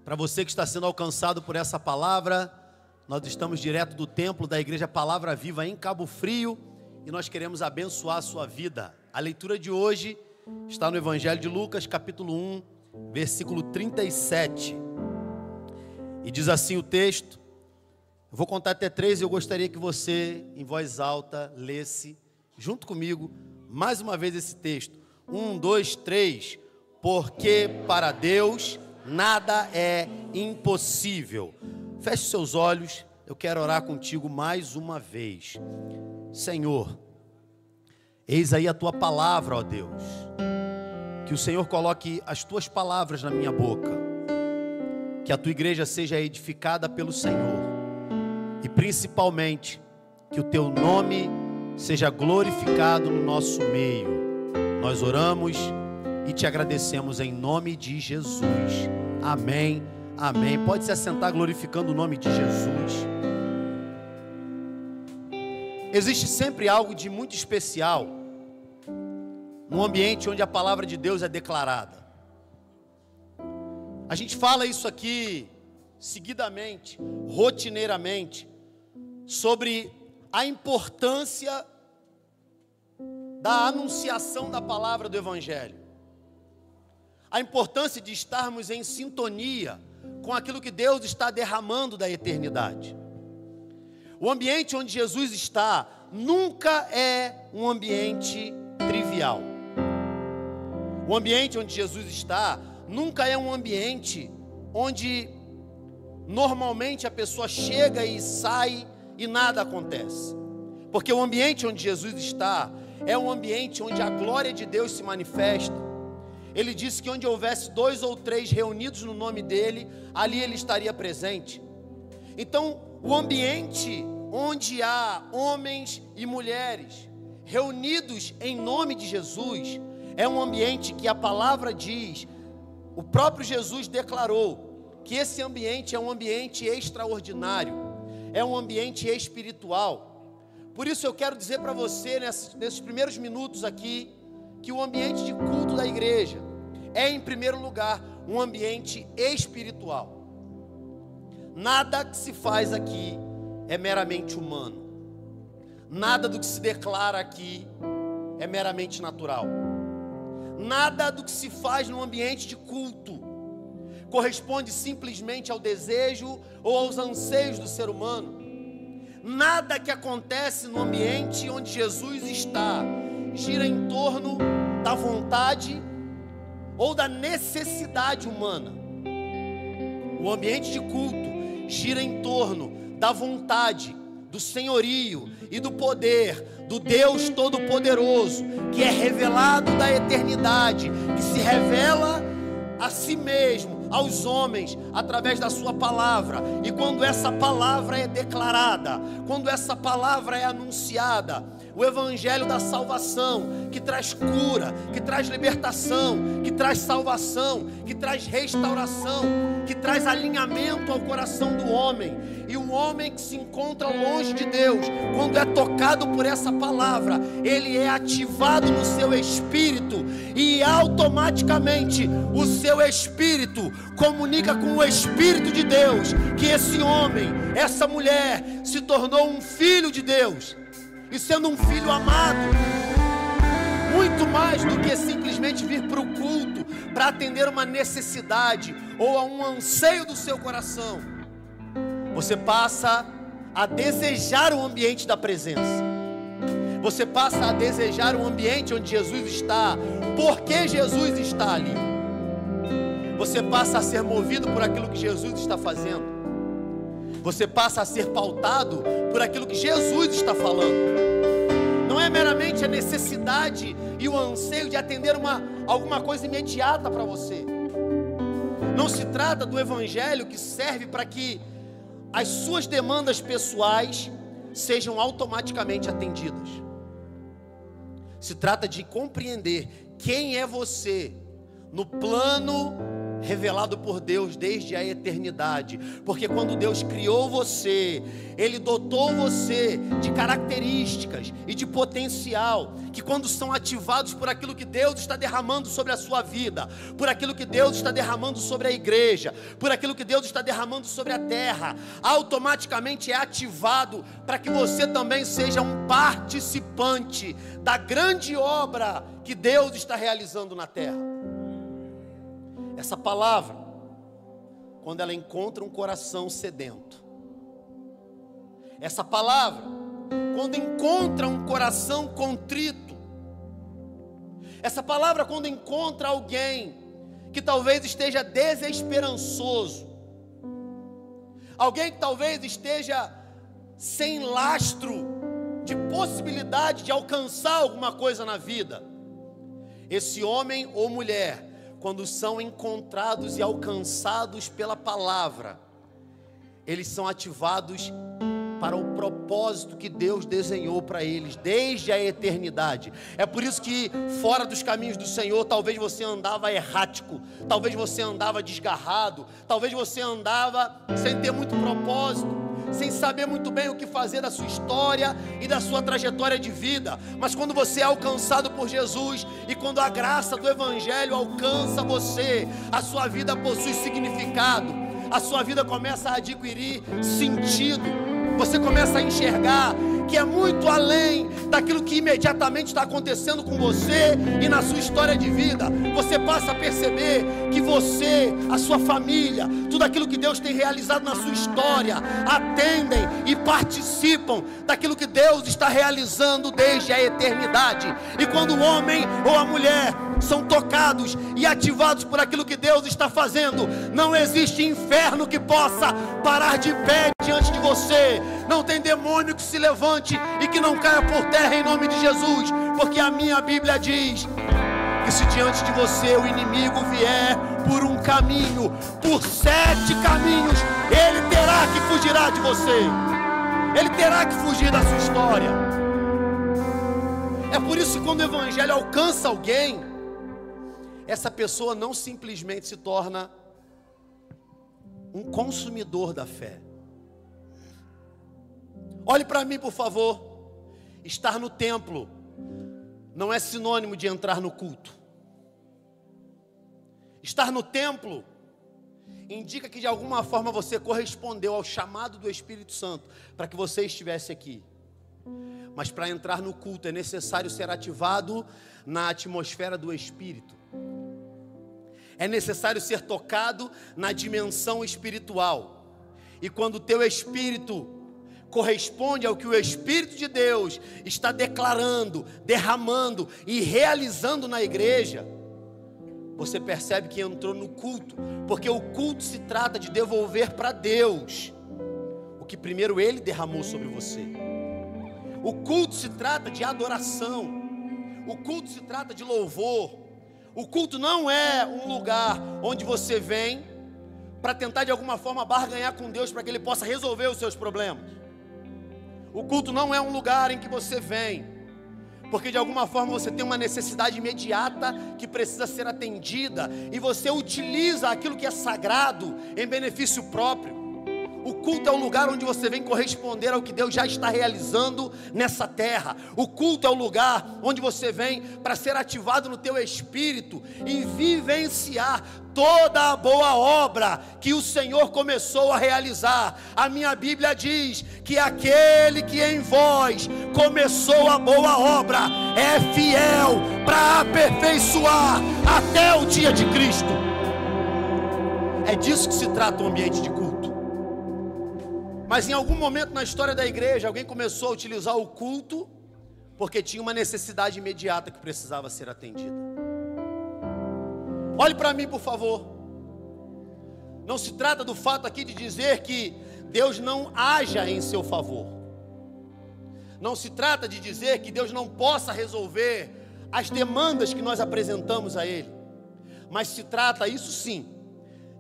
Para você que está sendo alcançado por essa palavra, nós estamos direto do templo da Igreja Palavra Viva em Cabo Frio e nós queremos abençoar a sua vida. A leitura de hoje está no Evangelho de Lucas, capítulo 1, versículo 37. E diz assim o texto. Eu vou contar até 3 e eu gostaria que você, em voz alta, lesse junto comigo mais uma vez esse texto. 1, 2, 3. Porque para Deus nada é impossível. Feche seus olhos, eu quero orar contigo mais uma vez. Senhor, eis aí a tua palavra, ó Deus. Que o Senhor coloque as tuas palavras na minha boca. Que a tua igreja seja edificada pelo Senhor. E principalmente, que o teu nome seja glorificado no nosso meio. Nós oramos e te agradecemos em nome de Jesus. Amém, amém. Pode se assentar glorificando o nome de Jesus. Existe sempre algo de muito especial num ambiente onde a palavra de Deus é declarada. A gente fala isso aqui seguidamente, rotineiramente, sobre a importância da anunciação da palavra do Evangelho. A importância de estarmos em sintonia com aquilo que Deus está derramando da eternidade. O ambiente onde Jesus está nunca é um ambiente trivial. O ambiente onde Jesus está nunca é um ambiente onde normalmente a pessoa chega e sai e nada acontece. Porque o ambiente onde Jesus está é um ambiente onde a glória de Deus se manifesta. Ele disse que onde houvesse 2 ou 3 reunidos no nome dele, ali ele estaria presente. Então, o ambiente onde há homens e mulheres reunidos em nome de Jesus, é um ambiente que a palavra diz, o próprio Jesus declarou, que esse ambiente é um ambiente extraordinário, é um ambiente espiritual. Por isso eu quero dizer para você, nesses primeiros minutos aqui, que o ambiente de culto da igreja é, em primeiro lugar, um ambiente espiritual. Nada que se faz aqui é meramente humano. Nada do que se declara aqui é meramente natural. Nada do que se faz no ambiente de culto corresponde simplesmente ao desejo ou aos anseios do ser humano. Nada que acontece no ambiente onde Jesus está gira em torno da vontade ou da necessidade humana. O ambiente de culto gira em torno da vontade, do senhorio e do poder do Deus Todo-Poderoso, que é revelado da eternidade, que se revela a si mesmo, aos homens, através da sua palavra. E quando essa palavra é declarada, quando essa palavra é anunciada, o evangelho da salvação, que traz cura, que traz libertação, que traz salvação, que traz restauração, que traz alinhamento ao coração do homem. E o homem que se encontra longe de Deus, quando é tocado por essa palavra, ele é ativado no seu espírito, e automaticamente o seu espírito comunica com o Espírito de Deus, que esse homem, essa mulher, se tornou um filho de Deus. E sendo um filho amado, muito mais do que simplesmente vir para o culto, para atender uma necessidade ou a um anseio do seu coração, você passa a desejar o ambiente da presença. Você passa a desejar o ambiente onde Jesus está, porque Jesus está ali. Você passa a ser movido por aquilo que Jesus está fazendo. Você passa a ser pautado por aquilo que Jesus está falando. Não é meramente a necessidade e o anseio de atender alguma coisa imediata para você. Não se trata do evangelho que serve para que as suas demandas pessoais sejam automaticamente atendidas. Se trata de compreender quem é você no plano revelado por Deus desde a eternidade, porque quando Deus criou você, Ele dotou você de características e de potencial, que quando são ativados por aquilo que Deus está derramando sobre a sua vida, por aquilo que Deus está derramando sobre a igreja, por aquilo que Deus está derramando sobre a terra, automaticamente é ativado para que você também seja um participante da grande obra que Deus está realizando na terra. Essa palavra, quando ela encontra um coração sedento, essa palavra, quando encontra um coração contrito, essa palavra, quando encontra alguém que talvez esteja desesperançoso, alguém que talvez esteja sem lastro de possibilidade de alcançar alguma coisa na vida, esse homem ou mulher, quando são encontrados e alcançados pela palavra, eles são ativados para o propósito que Deus desenhou para eles desde a eternidade. É por isso que fora dos caminhos do Senhor, talvez você andava errático, talvez você andava desgarrado, talvez você andava sem ter muito propósito, sem saber muito bem o que fazer da sua história e da sua trajetória de vida. Mas quando você é alcançado por Jesus e quando a graça do Evangelho alcança você, a sua vida possui significado, a sua vida começa a adquirir sentido, você começa a enxergar que é muito além daquilo que imediatamente está acontecendo com você e na sua história de vida. Você passa a perceber que você, a sua família, tudo aquilo que Deus tem realizado na sua história, atendem e participam daquilo que Deus está realizando desde a eternidade. E quando o homem ou a mulher são tocados e ativados por aquilo que Deus está fazendo, não existe inferno que possa parar de pé diante de você, não tem demônio que se levante e que não caia por terra em nome de Jesus, porque a minha Bíblia diz que se diante de você o inimigo vier por um caminho, por 7 caminhos, ele terá que fugirá de você, ele terá que fugir da sua história. É por isso que quando o Evangelho alcança alguém, essa pessoa não simplesmente se torna um consumidor da fé. Olhe para mim, por favor. Estar no templo não é sinônimo de entrar no culto. Estar no templo indica que de alguma forma você correspondeu ao chamado do Espírito Santo para que você estivesse aqui. Mas para entrar no culto é necessário ser ativado na atmosfera do Espírito. É necessário ser tocado na dimensão espiritual. E quando o teu espírito corresponde ao que o Espírito de Deus está declarando, derramando e realizando na igreja, você percebe que entrou no culto, porque o culto se trata de devolver para Deus o que primeiro Ele derramou sobre você. O culto se trata de adoração, o culto se trata de louvor. O culto não é um lugar onde você vem para tentar de alguma forma barganhar com Deus para que Ele possa resolver os seus problemas. O culto não é um lugar em que você vem porque de alguma forma você tem uma necessidade imediata que precisa ser atendida e você utiliza aquilo que é sagrado em benefício próprio. O culto é o lugar onde você vem corresponder ao que Deus já está realizando nessa terra. O culto é o lugar onde você vem para ser ativado no teu espírito e vivenciar toda a boa obra que o Senhor começou a realizar. A minha Bíblia diz que aquele que em vós começou a boa obra é fiel para aperfeiçoar até o dia de Cristo. É disso que se trata o ambiente de culto. Mas em algum momento na história da igreja, alguém começou a utilizar o culto porque tinha uma necessidade imediata que precisava ser atendida. Olhe para mim, por favor. Não se trata do fato aqui de dizer que Deus não haja em seu favor. Não se trata de dizer que Deus não possa resolver as demandas que nós apresentamos a Ele. Mas se trata, isso sim,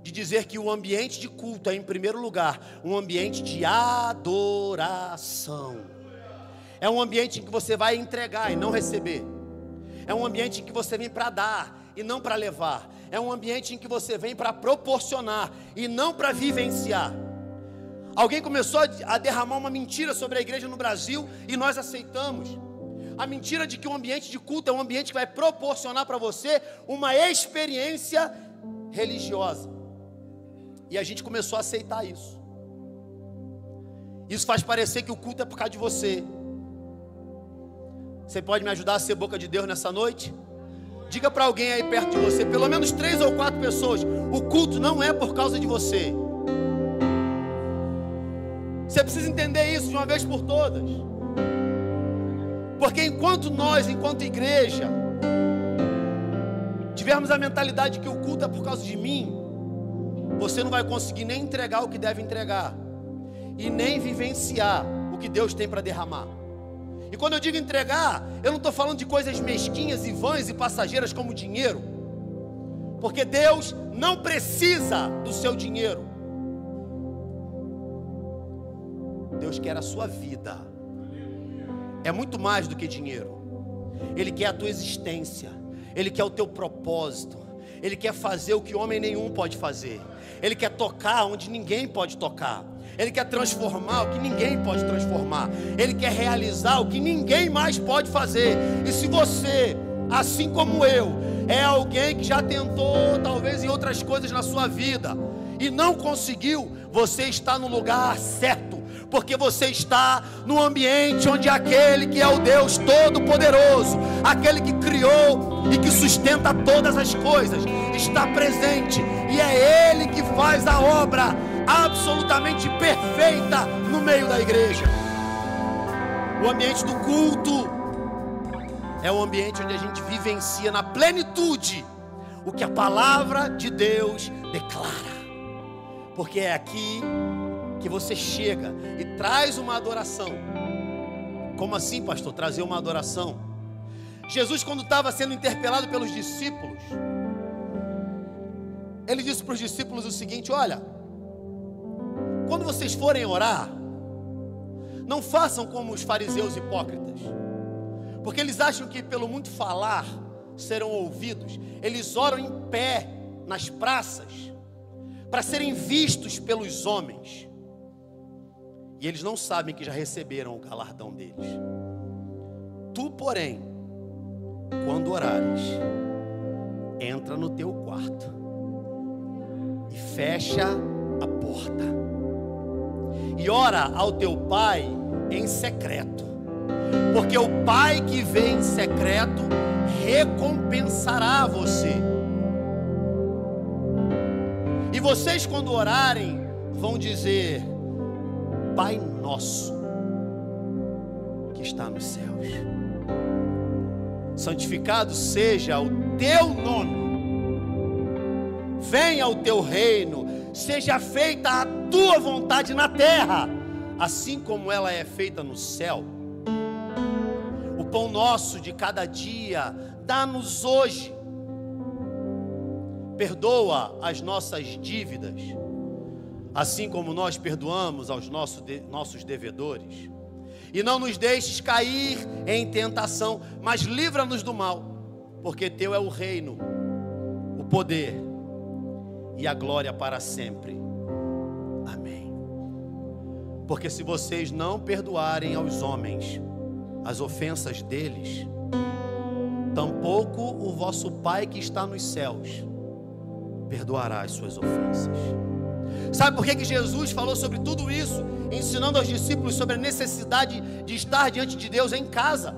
de dizer que o ambiente de culto é, em primeiro lugar, um ambiente de adoração. É um ambiente em que você vai entregar e não receber. É um ambiente em que você vem para dar e não para levar. é um ambiente em que você vem para proporcionar e não para vivenciar. Alguém começou a derramar uma mentira sobre a igreja no Brasil e nós aceitamos. A mentira de que um ambiente de culto é um ambiente que vai proporcionar para você uma experiência religiosa. E a gente começou a aceitar isso. Isso faz parecer que o culto é por causa de você. Você pode me ajudar a ser boca de Deus nessa noite? Diga para alguém aí perto de você, pelo menos 3 ou 4 pessoas: o culto não é por causa de você. Você precisa entender isso de uma vez por todas. Porque enquanto nós, enquanto igreja, tivermos a mentalidade que o culto é por causa de mim, você não vai conseguir nem entregar o que deve entregar e nem vivenciar o que Deus tem para derramar. E quando eu digo entregar, eu não estou falando de coisas mesquinhas e vãs e passageiras como dinheiro, porque Deus não precisa do seu dinheiro. Deus quer a sua vida. É muito mais do que dinheiro. Ele quer a tua existência, Ele quer o teu propósito, Ele quer fazer o que homem nenhum pode fazer, Ele quer tocar onde ninguém pode tocar, Ele quer transformar o que ninguém pode transformar, Ele quer realizar o que ninguém mais pode fazer. E se você, assim como eu, é alguém que já tentou talvez em outras coisas na sua vida e não conseguiu, você está no lugar certo, porque você está no ambiente onde aquele que é o Deus Todo-Poderoso, aquele que criou e que sustenta todas as coisas, está presente, e é Ele que faz a obra absolutamente perfeita no meio da igreja. O ambiente do culto é o ambiente onde a gente vivencia na plenitude o que a palavra de Deus declara, porque é aqui que você chega e traz uma adoração. Como assim, pastor? Trazer uma adoração? Jesus, quando estava sendo interpelado pelos discípulos, Ele disse para os discípulos o seguinte: olha, quando vocês forem orar, não façam como os fariseus hipócritas, porque eles acham que pelo muito falar serão ouvidos. Eles oram em pé nas praças para serem vistos pelos homens, e eles não sabem que já receberam o galardão deles. Tu, porém, quando orares, entra no teu quarto e fecha a porta, e ora ao teu pai em secreto, porque o pai que vê em secreto recompensará você. E vocês, quando orarem, vão dizer: Pai nosso que está nos céus, santificado seja o teu nome, venha o teu reino, seja feita a tua vontade na terra, assim como ela é feita no céu. O pão nosso de cada dia dá-nos hoje. Perdoa as nossas dívidas, assim como nós perdoamos aos nossos devedores. E não nos deixes cair em tentação, mas livra-nos do mal, porque teu é o reino, o poder e a glória para sempre. Amém. Porque se vocês não perdoarem aos homens as ofensas deles, tampouco o vosso Pai que está nos céus perdoará as suas ofensas. Sabe por que Jesus falou sobre tudo isso, ensinando aos discípulos sobre a necessidade de estar diante de Deus em casa?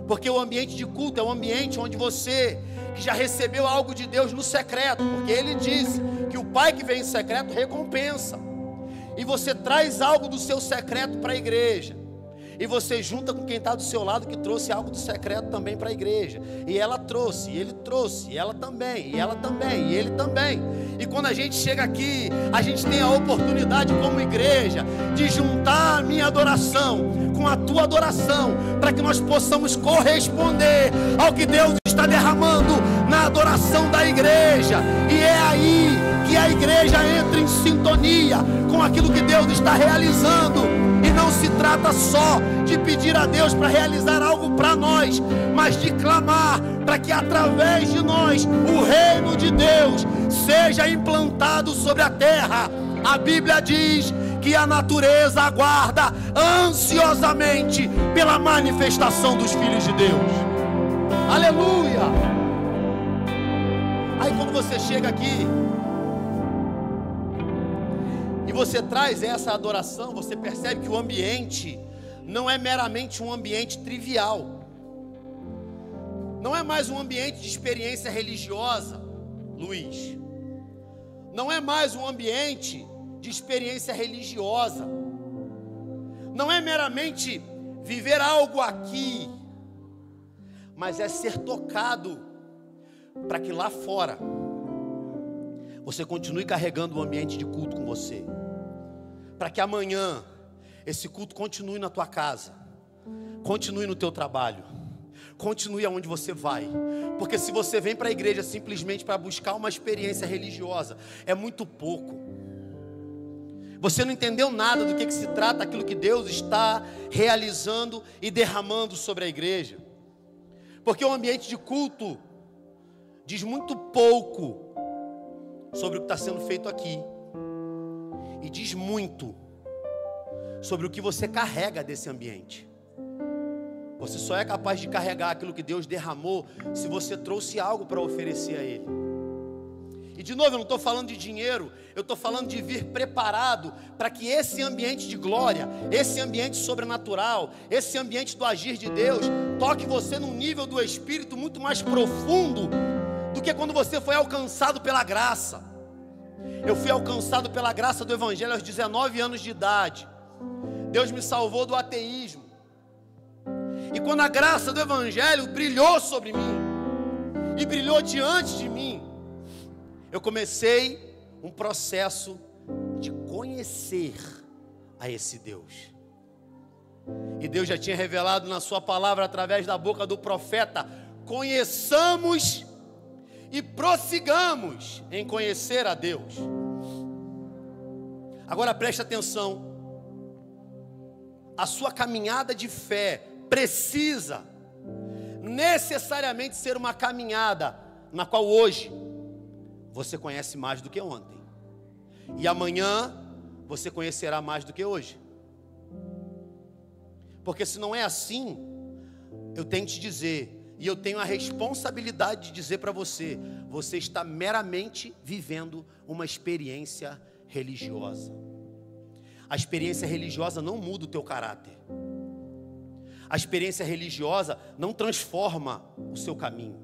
Porque o ambiente de culto é um ambiente onde você, que já recebeu algo de Deus no secreto, porque Ele disse que o Pai que vem em secreto recompensa, e você traz algo do seu secreto para a igreja, e você junta com quem está do seu lado, que trouxe algo do secreto também para a igreja, e ela trouxe, e ele trouxe, e ela também, e ela também, e ele também. E quando a gente chega aqui, a gente tem a oportunidade como igreja de juntar a minha adoração com a tua adoração, para que nós possamos corresponder ao que Deus está derramando na adoração da igreja. E é aí que que a igreja entre em sintonia com aquilo que Deus está realizando. E não se trata só de pedir a Deus para realizar algo para nós, mas de clamar para que através de nós o reino de Deus seja implantado sobre a terra. A Bíblia diz que a natureza aguarda ansiosamente pela manifestação dos filhos de Deus. Aleluia! Aí quando você chega aqui e você traz essa adoração, você percebe que o ambiente não é meramente um ambiente trivial. Não é mais um ambiente de experiência religiosa, Luiz. Não é mais um ambiente de experiência religiosa. Não é meramente viver algo aqui, mas é ser tocado para que lá fora você continue carregando o ambiente de culto com você, para que amanhã esse culto continue na tua casa, continue no teu trabalho, continue aonde você vai. Porque se você vem para a igreja simplesmente para buscar uma experiência religiosa, é muito pouco. Você não entendeu nada do que se trata aquilo que Deus está realizando e derramando sobre a igreja. Porque o ambiente de culto diz muito pouco sobre o que está sendo feito aqui, e diz muito sobre o que você carrega desse ambiente. Você só é capaz de carregar aquilo que Deus derramou se você trouxe algo para oferecer a Ele. E de novo, eu não estou falando de dinheiro, eu estou falando de vir preparado para que esse ambiente de glória, esse ambiente sobrenatural, esse ambiente do agir de Deus, toque você num nível do Espírito muito mais profundo do que quando você foi alcançado pela graça. Eu fui alcançado pela graça do Evangelho aos 19 anos de idade. Deus me salvou do ateísmo. E quando a graça do Evangelho brilhou sobre mim, e brilhou diante de mim, eu comecei um processo de conhecer a esse Deus. E Deus já tinha revelado na sua palavra, através da boca do profeta: conheçamos e prossigamos em conhecer a Deus. Agora preste atenção. A sua caminhada de fé precisa necessariamente ser uma caminhada na qual hoje você conhece mais do que ontem, e amanhã você conhecerá mais do que hoje. Porque se não é assim, eu tenho que te dizer, e eu tenho a responsabilidade de dizer para você: você está meramente vivendo uma experiência religiosa. A experiência religiosa não muda o teu caráter. A experiência religiosa não transforma o seu caminho.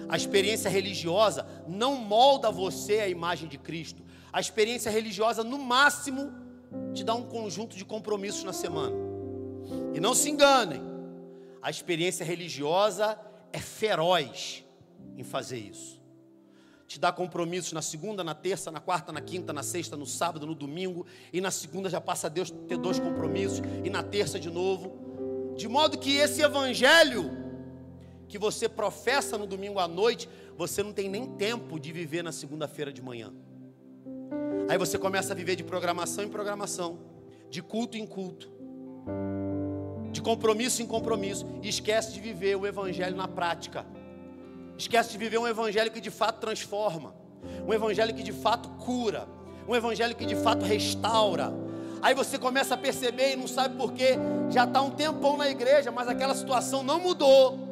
A experiência religiosa não molda você à imagem de Cristo. A experiência religiosa, no máximo, te dá um conjunto de compromissos na semana. E não se enganem, a experiência religiosa é feroz em fazer isso. Te dá compromissos na segunda, na terça, na quarta, na quinta, na sexta, no sábado, no domingo. E na segunda já passa a Deus ter 2 compromissos. E na terça de novo. De modo que esse evangelho que você professa no domingo à noite, você não tem nem tempo de viver na segunda-feira de manhã. Aí você começa a viver de programação em programação, de culto em culto, de compromisso em compromisso, e esquece de viver o evangelho na prática. Esquece de viver um evangelho que de fato transforma, um evangelho que de fato cura, um evangelho que de fato restaura. Aí você começa a perceber e não sabe porquê, já está um tempão na igreja, mas aquela situação não mudou.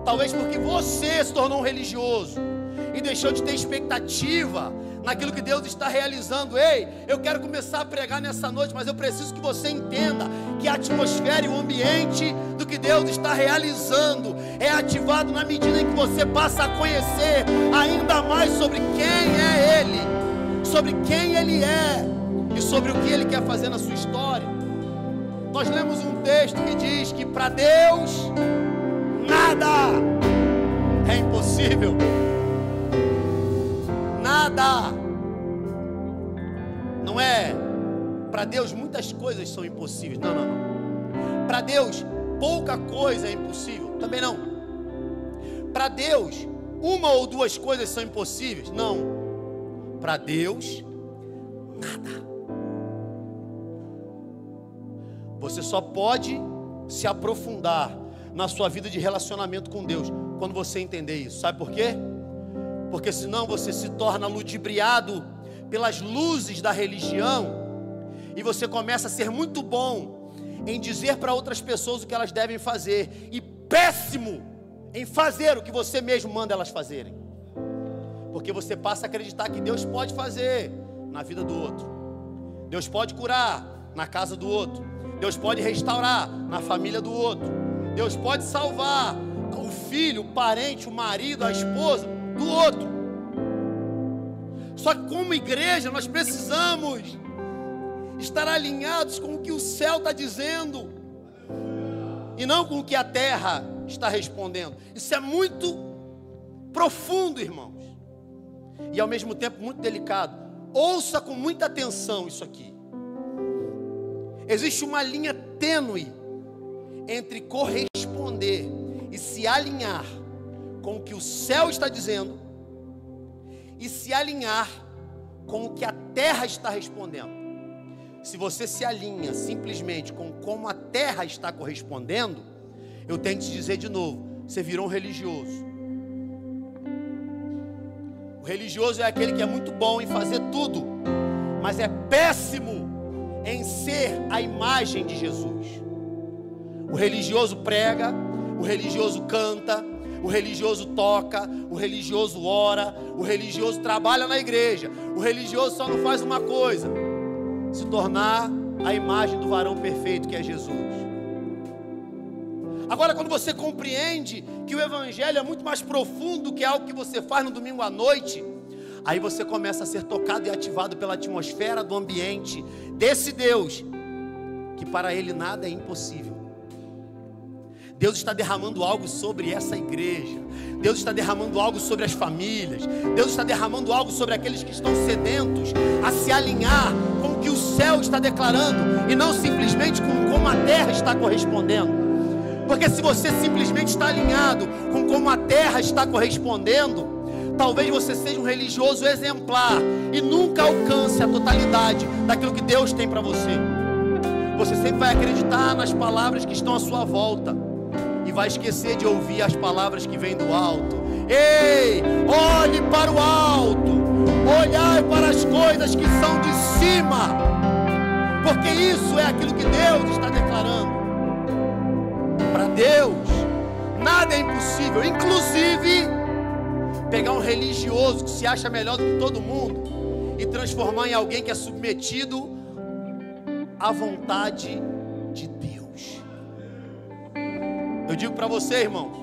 Talvez porque você se tornou um religioso e deixou de ter expectativa naquilo que Deus está realizando. Ei, eu quero começar a pregar nessa noite, mas eu preciso que você entenda que a atmosfera e o ambiente do que Deus está realizando é ativado na medida em que você passa a conhecer ainda mais sobre quem é Ele, sobre quem Ele é e sobre o que Ele quer fazer na sua história. Nós lemos um texto que diz que para Deus nada é impossível. Nada. Não é para Deus muitas coisas são impossíveis. Não, não, não. Para Deus pouca coisa é impossível. Também não. Para Deus uma ou duas coisas são impossíveis. Não. para Deus, nada. Você só pode se aprofundar na sua vida de relacionamento com Deus quando você entender isso. Sabe por quê? Porque senão você se torna ludibriado pelas luzes da religião e você começa a ser muito bom em dizer para outras pessoas o que elas devem fazer e péssimo em fazer o que você mesmo manda elas fazerem. Porque você passa a acreditar que Deus pode fazer na vida do outro, Deus pode curar na casa do outro, Deus pode restaurar na família do outro, Deus pode salvar o filho, o parente, o marido, a esposa do outro. Só que como igreja nós precisamos estar alinhados com o que o céu está dizendo e não com o que a terra está respondendo. Isso é muito profundo, irmãos, e ao mesmo tempo muito delicado. Ouça com muita atenção isso aqui. Existe uma linha tênue entre corresponder e se alinhar com o que o céu está dizendo e se alinhar com o que a terra está respondendo. Se você se alinha simplesmente com como a terra está correspondendo, eu tenho que te dizer de novo, você virou um religioso. O religioso é aquele que é muito bom em fazer tudo, mas é péssimo em ser a imagem de Jesus. O religioso prega, o religioso canta, o religioso toca, o religioso ora, o religioso trabalha na igreja. O religioso só não faz uma coisa: se tornar a imagem do varão perfeito que é Jesus. Agora, quando você compreende que o evangelho é muito mais profundo que algo que você faz no domingo à noite, aí você começa a ser tocado e ativado pela atmosfera do ambiente desse Deus, que para Ele nada é impossível. Deus está derramando algo sobre essa igreja, Deus está derramando algo sobre as famílias, Deus está derramando algo sobre aqueles que estão sedentos a se alinhar com o que o céu está declarando e não simplesmente com como a terra está correspondendo. Porque se você simplesmente está alinhado com como a terra está correspondendo, talvez você seja um religioso exemplar e nunca alcance a totalidade daquilo que Deus tem para você. Você sempre vai acreditar nas palavras que estão à sua volta e vai esquecer de ouvir as palavras que vêm do alto. Ei, olhe para o alto, olhai para as coisas que são de cima, porque isso é aquilo que Deus está declarando. Para Deus nada é impossível, inclusive pegar um religioso que se acha melhor do que todo mundo e transformar em alguém que é submetido à vontade de Deus. Eu digo para você, irmãos,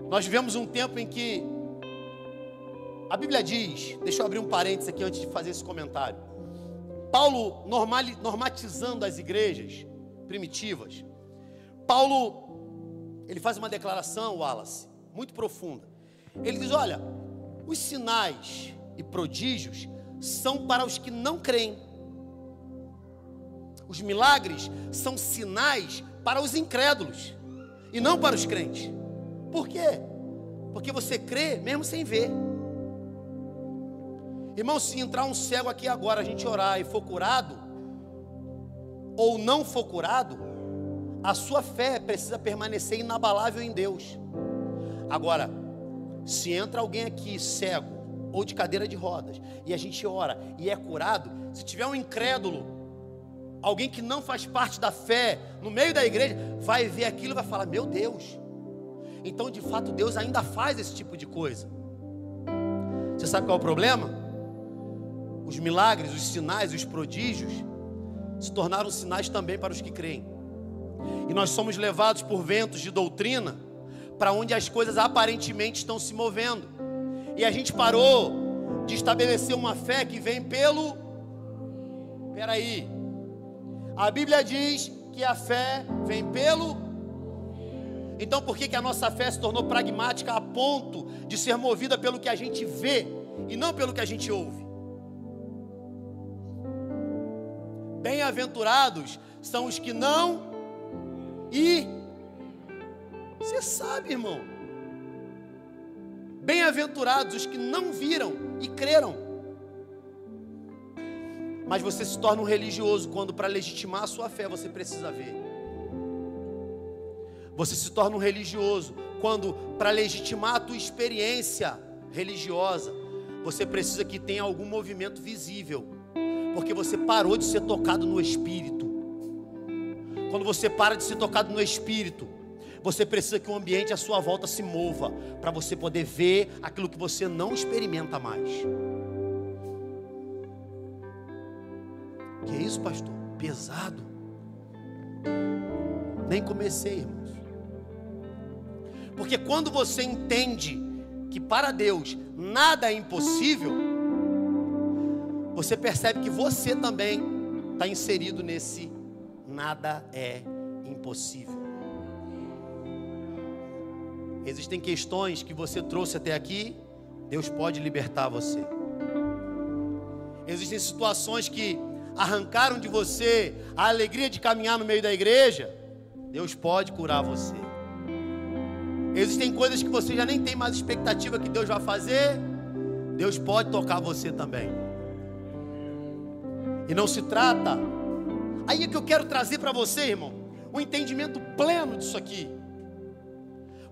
nós vivemos um tempo em que a Bíblia diz, deixa eu abrir um parênteses aqui antes de fazer esse comentário. Paulo normatizando as igrejas primitivas, Paulo, ele faz uma declaração, Wallace, muito profunda. Ele diz: olha, os sinais e prodígios são para os que não creem. Os milagres são sinais para os incrédulos e não para os crentes. Por quê? Porque você crê mesmo sem ver. Irmão, se entrar um cego aqui agora, a gente orar e for curado, ou não for curado, a sua fé precisa permanecer inabalável em Deus. Agora, se entra alguém aqui cego ou de cadeira de rodas e a gente ora e é curado, se tiver um incrédulo, alguém que não faz parte da fé no meio da igreja, vai ver aquilo e vai falar: meu Deus, então de fato Deus ainda faz esse tipo de coisa. Você sabe qual é o problema? Os milagres, os sinais, os prodígios se tornaram sinais também para os que creem. E nós somos levados por ventos de doutrina para onde as coisas aparentemente estão se movendo. E a gente parou de estabelecer uma fé que vem pelo... Peraí, a Bíblia diz que a fé vem pelo... Então por que a nossa fé se tornou pragmática a ponto de ser movida pelo que a gente vê e não pelo que a gente ouve? Bem-aventurados são os que não... E você sabe, irmão, Bem-aventurados os que não viram e creram. Mas você se torna um religioso quando, para legitimar a sua fé, você precisa ver. Você se torna um religioso quando, para legitimar a tua experiência religiosa, você precisa que tenha algum movimento visível, porque você parou de ser tocado no Espírito. Quando você para de ser tocado no Espírito, você precisa que o ambiente à sua volta se mova, para você poder ver aquilo que você não experimenta mais. Que é isso, pastor? Pesado. Nem comecei, irmãos. Porque quando você entende que para Deus nada é impossível, você percebe que você também está inserido nesse nada é impossível. Existem questões que você trouxe até aqui, Deus pode libertar você. Existem situações que arrancaram de você a alegria de caminhar no meio da igreja, Deus pode curar você. Existem coisas que você já nem tem mais expectativa que Deus vai fazer, Deus pode tocar você também. E não se trata, aí é que eu quero trazer para você, irmão, um entendimento pleno disso aqui.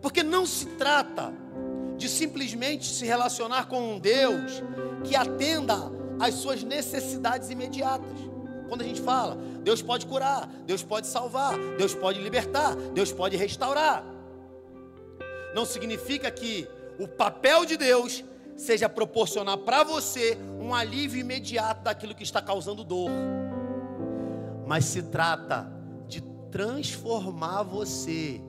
Porque não se trata de simplesmente se relacionar com um Deus que atenda às suas necessidades imediatas. Quando a gente fala, Deus pode curar, Deus pode salvar, Deus pode libertar, Deus pode restaurar. Não significa que o papel de Deus seja proporcionar para você um alívio imediato daquilo que está causando dor. Mas se trata de transformar você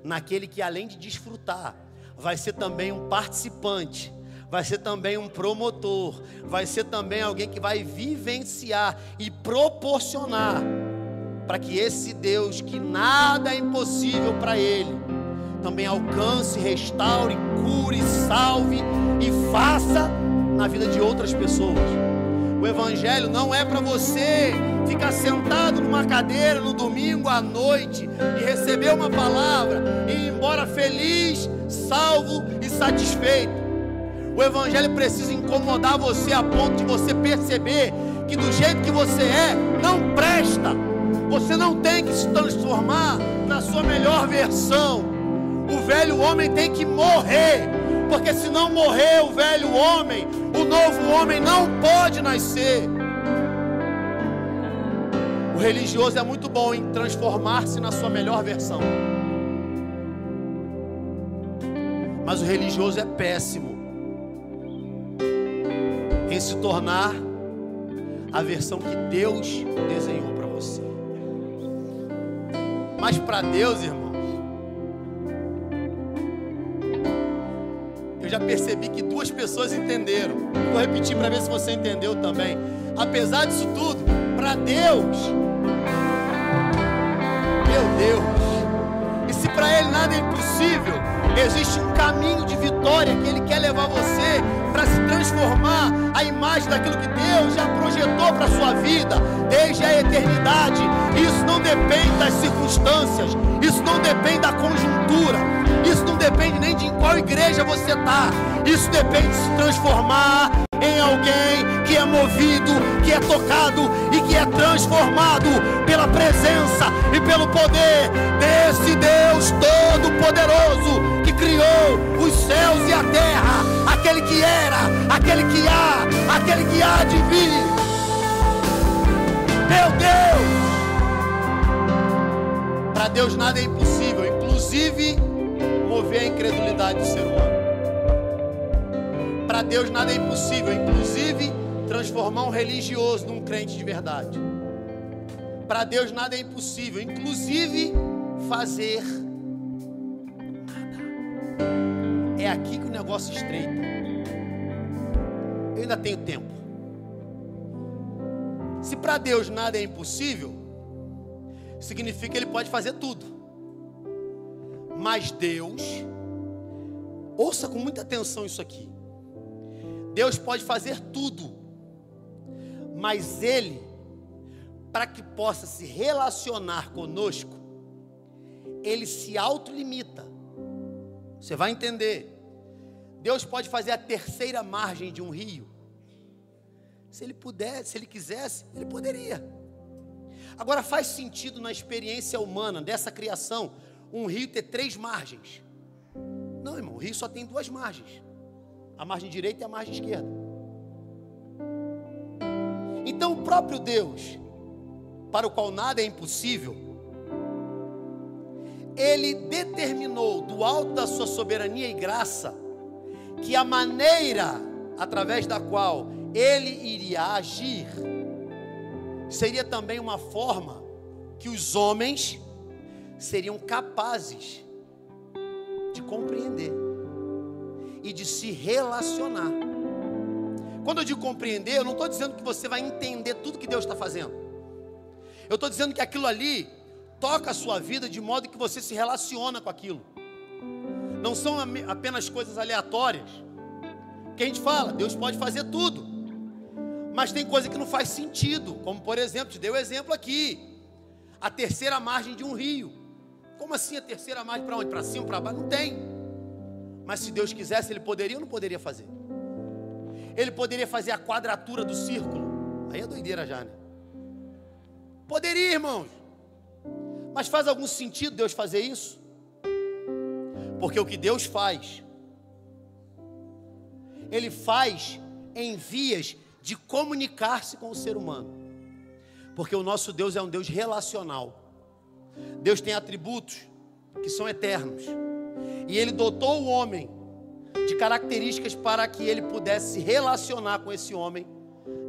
naquele que, além de desfrutar, vai ser também um participante, vai ser também um promotor, vai ser também alguém que vai vivenciar e proporcionar para que esse Deus, que nada é impossível para Ele, também alcance, restaure, cure, salve e faça na vida de outras pessoas. O Evangelho não é para você ficar sentado numa cadeira no domingo à noite e receber uma palavra e ir embora feliz, salvo e satisfeito. O Evangelho precisa incomodar você a ponto de você perceber que do jeito que você é, não presta. Você não tem que se transformar na sua melhor versão. O velho homem tem que morrer, porque se não morrer o velho homem, o novo homem não pode nascer. O religioso é muito bom em transformar-se na sua melhor versão, mas o religioso é péssimo em se tornar a versão que Deus desenhou para você. Mas para Deus, irmãos, eu já percebi que duas pessoas entenderam. Vou repetir para ver se você entendeu também. Apesar disso tudo, para Deus, meu Deus, e se para Ele nada é impossível, existe um caminho de vitória que Ele quer levar você para se transformar a imagem daquilo que Deus já projetou para a sua vida desde a eternidade. Isso não depende das circunstâncias, isso não depende da conjuntura, isso não depende nem de em qual igreja você está. Isso depende de se transformar em alguém que é movido, que é tocado e que é transformado pela presença e pelo poder desse Deus Todo-Poderoso que criou os céus e a terra, aquele que era, aquele que há de vir. Meu Deus! Para Deus nada é impossível, inclusive mover a incredulidade do ser humano. Para Deus nada é impossível, inclusive transformar um religioso num crente de verdade. Para Deus nada é impossível, inclusive fazer nada. É aqui que o negócio estreita. Eu ainda tenho tempo. Se para Deus nada é impossível, significa que Ele pode fazer tudo. Mas Deus, ouça com muita atenção isso aqui. Deus pode fazer tudo, mas Ele, para que possa se relacionar conosco, Ele se autolimita. Você vai entender. Deus pode fazer a terceira margem de um rio. Se Ele pudesse, se Ele quisesse, Ele poderia. Agora, faz sentido na experiência humana dessa criação um rio ter 3 margens? Não, irmão, o rio só tem 2 margens. A margem direita e a margem esquerda. Então o próprio Deus, para o qual nada é impossível, Ele determinou do alto da sua soberania e graça, que a maneira através da qual Ele iria agir, seria também uma forma que os homens seriam capazes de compreender e de se relacionar. Quando eu digo compreender, eu não estou dizendo que você vai entender tudo que Deus está fazendo. Eu estou dizendo que aquilo ali toca a sua vida de modo que você se relaciona com aquilo. Não são apenas coisas aleatórias. Que a gente fala, Deus pode fazer tudo, mas tem coisa que não faz sentido. Como por exemplo, te dei o exemplo aqui, a terceira margem de um rio. Como assim a terceira margem? Para onde? Para cima, para baixo? Não tem. Mas se Deus quisesse, Ele poderia ou não poderia fazer? Ele poderia fazer a quadratura do círculo. Aí é doideira já, né? Poderia, irmãos. Mas faz algum sentido Deus fazer isso? Porque o que Deus faz, Ele faz em vias de comunicar-se com o ser humano. Porque o nosso Deus é um Deus relacional. Deus tem atributos que são eternos. E Ele dotou o homem de características para que ele pudesse se relacionar com esse homem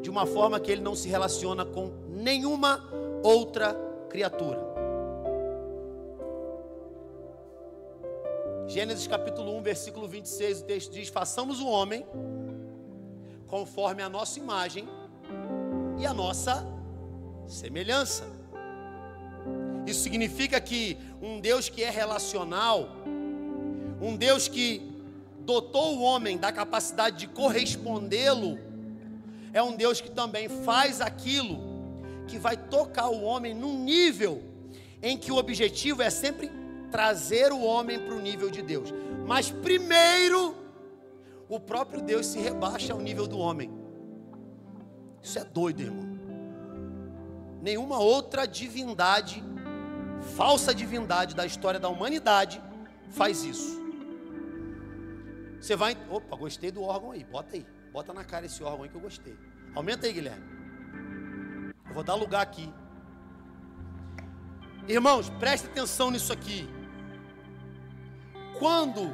de uma forma que ele não se relaciona com nenhuma outra criatura. Gênesis capítulo 1, versículo 26, o texto diz: façamos o homem conforme a nossa imagem e a nossa semelhança. Isso significa que um Deus que é relacional, um Deus que dotou o homem da capacidade de correspondê-lo, é um Deus que também faz aquilo que vai tocar o homem num nível em que o objetivo é sempre trazer o homem para o nível de Deus. Mas primeiro, o próprio Deus se rebaixa ao nível do homem. Isso é doido, irmão. Nenhuma outra divindade, falsa divindade da história da humanidade faz isso. Você vai... Opa, gostei do órgão aí. Bota na cara esse órgão aí que eu gostei. Aumenta aí, Guilherme. Eu vou dar lugar aqui. Irmãos, preste atenção nisso aqui. Quando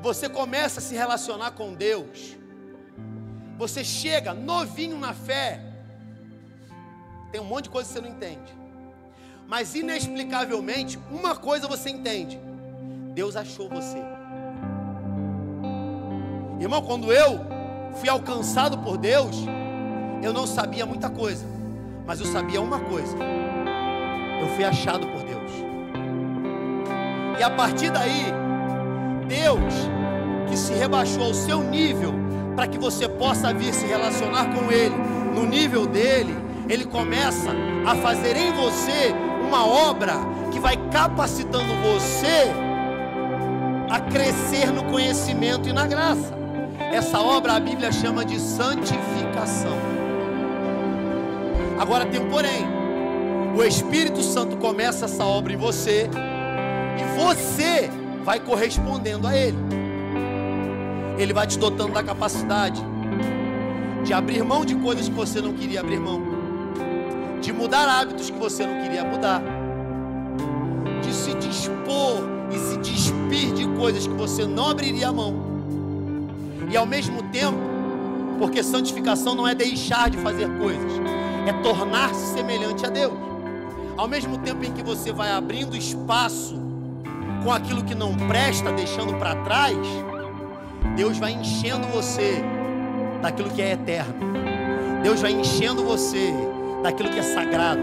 você começa a se relacionar com Deus, você chega novinho na fé, tem um monte de coisa que você não entende, mas inexplicavelmente, uma coisa você entende: Deus achou você. Irmão, quando eu fui alcançado por Deus, eu não sabia muita coisa, mas eu sabia uma coisa: eu fui achado por Deus. E a partir daí, Deus, que se rebaixou ao seu nível, para que você possa vir se relacionar com Ele no nível dele, Ele começa a fazer em você uma obra que vai capacitando você a crescer no conhecimento e na graça. Essa obra a Bíblia chama de santificação. Agora tem um porém: o Espírito Santo começa essa obra em você e você vai correspondendo a Ele. Ele vai te dotando da capacidade de abrir mão de coisas que você não queria abrir mão, de mudar hábitos que você não queria mudar, de se dispor e se despir de coisas que você não abriria a mão. E ao mesmo tempo, porque santificação não é deixar de fazer coisas, é tornar-se semelhante a Deus. Ao mesmo tempo em que você vai abrindo espaço com aquilo que não presta, deixando para trás, Deus vai enchendo você daquilo que é eterno. Deus vai enchendo você daquilo que é sagrado.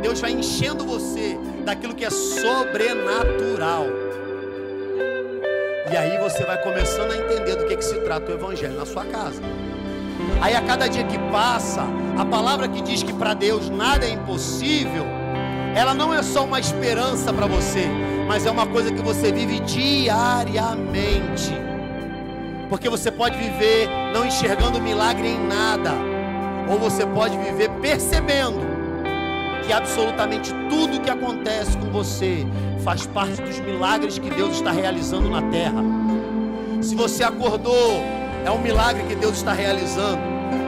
Deus vai enchendo você daquilo que é sobrenatural. E aí você vai começando a entender do que se trata o Evangelho na sua casa. Aí a cada dia que passa, a palavra que diz que para Deus nada é impossível, ela não é só uma esperança para você, mas é uma coisa que você vive diariamente. Porque você pode viver não enxergando milagre em nada, ou você pode viver percebendo que absolutamente tudo que acontece com você faz parte dos milagres que Deus está realizando na terra. Se você acordou, é um milagre que Deus está realizando.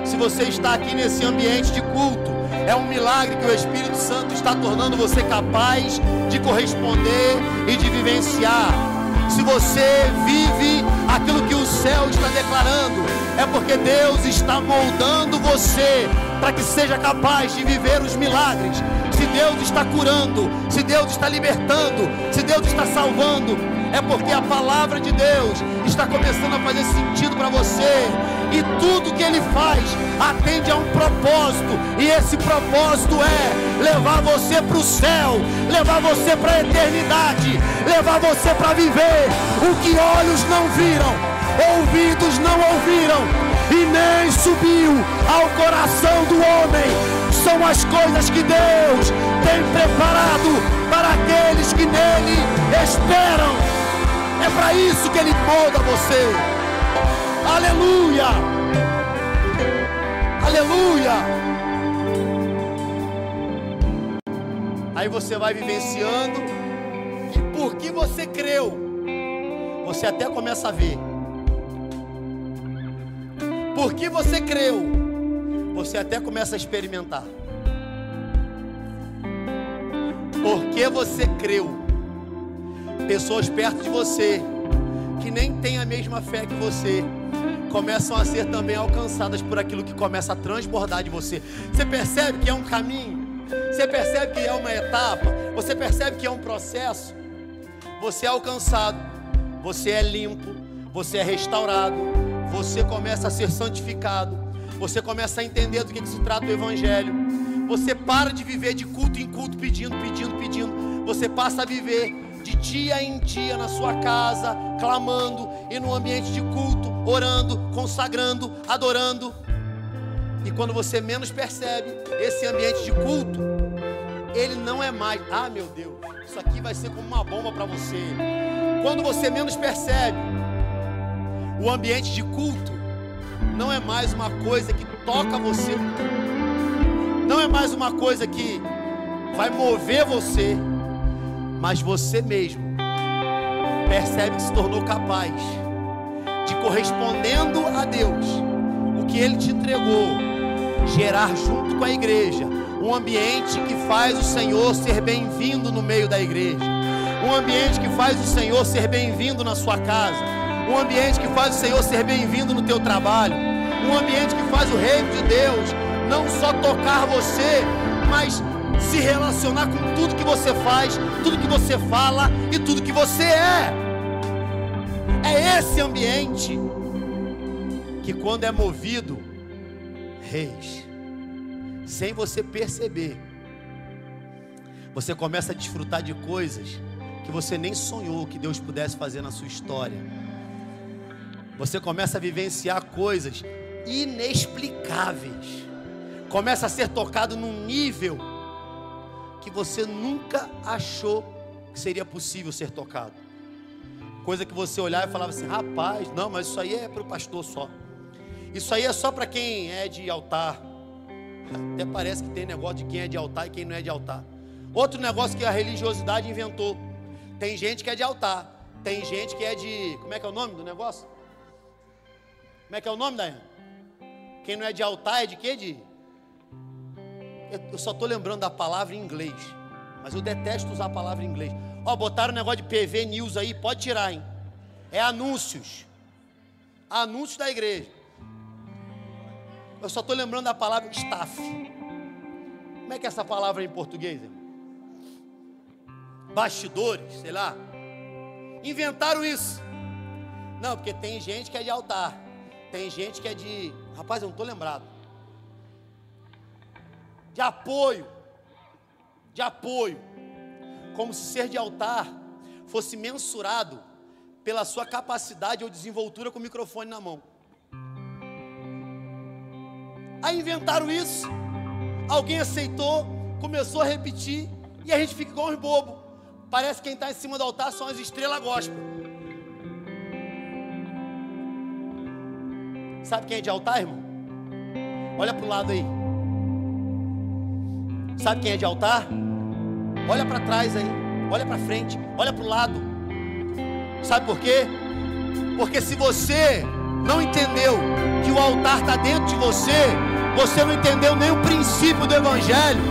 Se você está aqui nesse ambiente de culto, é um milagre que o Espírito Santo está tornando você capaz de corresponder e de vivenciar. Se você vive aquilo que o céu está declarando, é porque Deus está moldando você para que seja capaz de viver os milagres. Se Deus está curando, se Deus está libertando, se Deus está salvando, é porque a palavra de Deus está começando a fazer sentido para você. E tudo que Ele faz atende a um propósito. E esse propósito é levar você para o céu, levar você para a eternidade, levar você para viver o que olhos não viram, ouvidos não ouviram e nem subiu ao coração do homem. São as coisas que Deus tem preparado para aqueles que nele esperam. É para isso que Ele molda você. Aleluia! Aleluia! Aí você vai vivenciando, e porque você creu, você até começa a ver. Porque você creu, você até começa a experimentar. Porque você creu, pessoas perto de você que nem têm a mesma fé que você começam a ser também alcançadas por aquilo que começa a transbordar de você. Você percebe que é um caminho, você percebe que é uma etapa, você percebe que é um processo. Você é alcançado, você é limpo, você é restaurado, você começa a ser santificado, você começa a entender do que se trata o Evangelho. Você para de viver de culto em culto, pedindo. Você passa a viver de dia em dia na sua casa, clamando, e no ambiente de culto, orando, consagrando, adorando. E quando você menos percebe, esse ambiente de culto, ele não é mais, ah meu Deus, isso aqui vai ser como uma bomba para você. Quando você menos percebe, o ambiente de culto não é mais uma coisa que toca você, não é mais uma coisa que vai mover você, mas você mesmo percebe que se tornou capaz de, correspondendo a Deus, o que Ele te entregou, gerar junto com a igreja um ambiente que faz o Senhor ser bem-vindo no meio da igreja, um ambiente que faz o Senhor ser bem-vindo na sua casa, um ambiente que faz o Senhor ser bem-vindo no teu trabalho, um ambiente que faz o reino de Deus não só tocar você, mas se relacionar com tudo que você faz, tudo que você fala e tudo que você é. É esse ambiente que, quando é movido, reis, sem você perceber, você começa a desfrutar de coisas que você nem sonhou que Deus pudesse fazer na sua história. Você começa a vivenciar coisas inexplicáveis, começa a ser tocado num nível que você nunca achou que seria possível ser tocado. Coisa que você olhava e falava assim, rapaz, não, mas isso aí é para o pastor só. Isso aí é só para quem é de altar. Até parece que tem negócio de quem é de altar e quem não é de altar. Outro negócio que a religiosidade inventou. Tem gente que é de altar, tem gente que é de... Como é que é o nome do negócio? Como é que é o nome, Daiane? Quem não é de altar é de quê? Eu só estou lembrando da palavra em inglês, mas eu detesto usar a palavra em inglês. Ó, botaram um negócio de PV News aí, pode tirar, hein? É anúncios. Anúncios da igreja. Eu só estou lembrando da palavra staff. Como é que é essa palavra em português, hein? Bastidores, sei lá. Inventaram isso. Não, porque tem gente que é de altar, tem gente que é de... Rapaz, eu não estou lembrado. De apoio. Como se ser de altar fosse mensurado pela sua capacidade ou desenvoltura com o microfone na mão. Aí inventaram isso, alguém aceitou, começou a repetir, e a gente fica igual uns bobos. Parece que quem está em cima do altar são as estrelas gospel. Sabe quem é de altar, irmão? Olha para o lado aí. Sabe quem é de altar? Olha para trás aí. Olha para frente. Olha para o lado. Sabe por quê? Porque se você não entendeu que o altar está dentro de você, você não entendeu nem o princípio do Evangelho.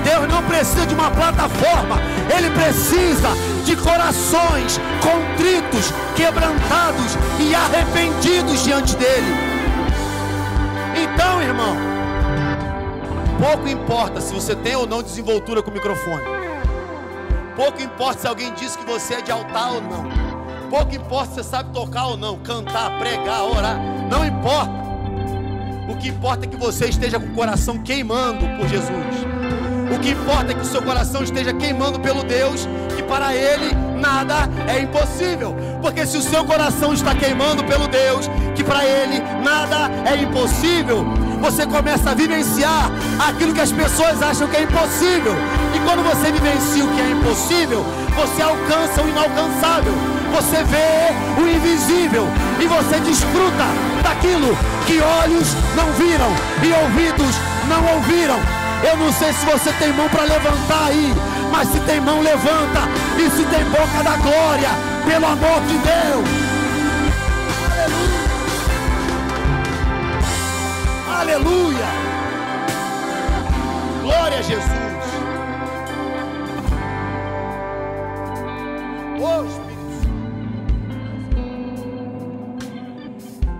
Deus não precisa de uma plataforma, Ele precisa de corações contritos, quebrantados e arrependidos diante dEle. Então, irmão, pouco importa se você tem ou não desenvoltura com o microfone. Pouco importa se alguém diz que você é de altar ou não. Pouco importa se você sabe tocar ou não, cantar, pregar, orar. Não importa. O que importa é que você esteja com o coração queimando por Jesus. O que importa é que o seu coração esteja queimando pelo Deus, que para Ele nada é impossível. Porque se o seu coração está queimando pelo Deus, que para Ele nada é impossível, você começa a vivenciar aquilo que as pessoas acham que é impossível. E quando você vivencia o que é impossível, você alcança o inalcançável. Você vê o invisível e você desfruta daquilo que olhos não viram e ouvidos não ouviram. Eu não sei se você tem mão para levantar aí, mas se tem mão, levanta. E se tem boca, dá glória, pelo amor de Deus. Aleluia. Aleluia. Glória a Jesus. Oh, Espírito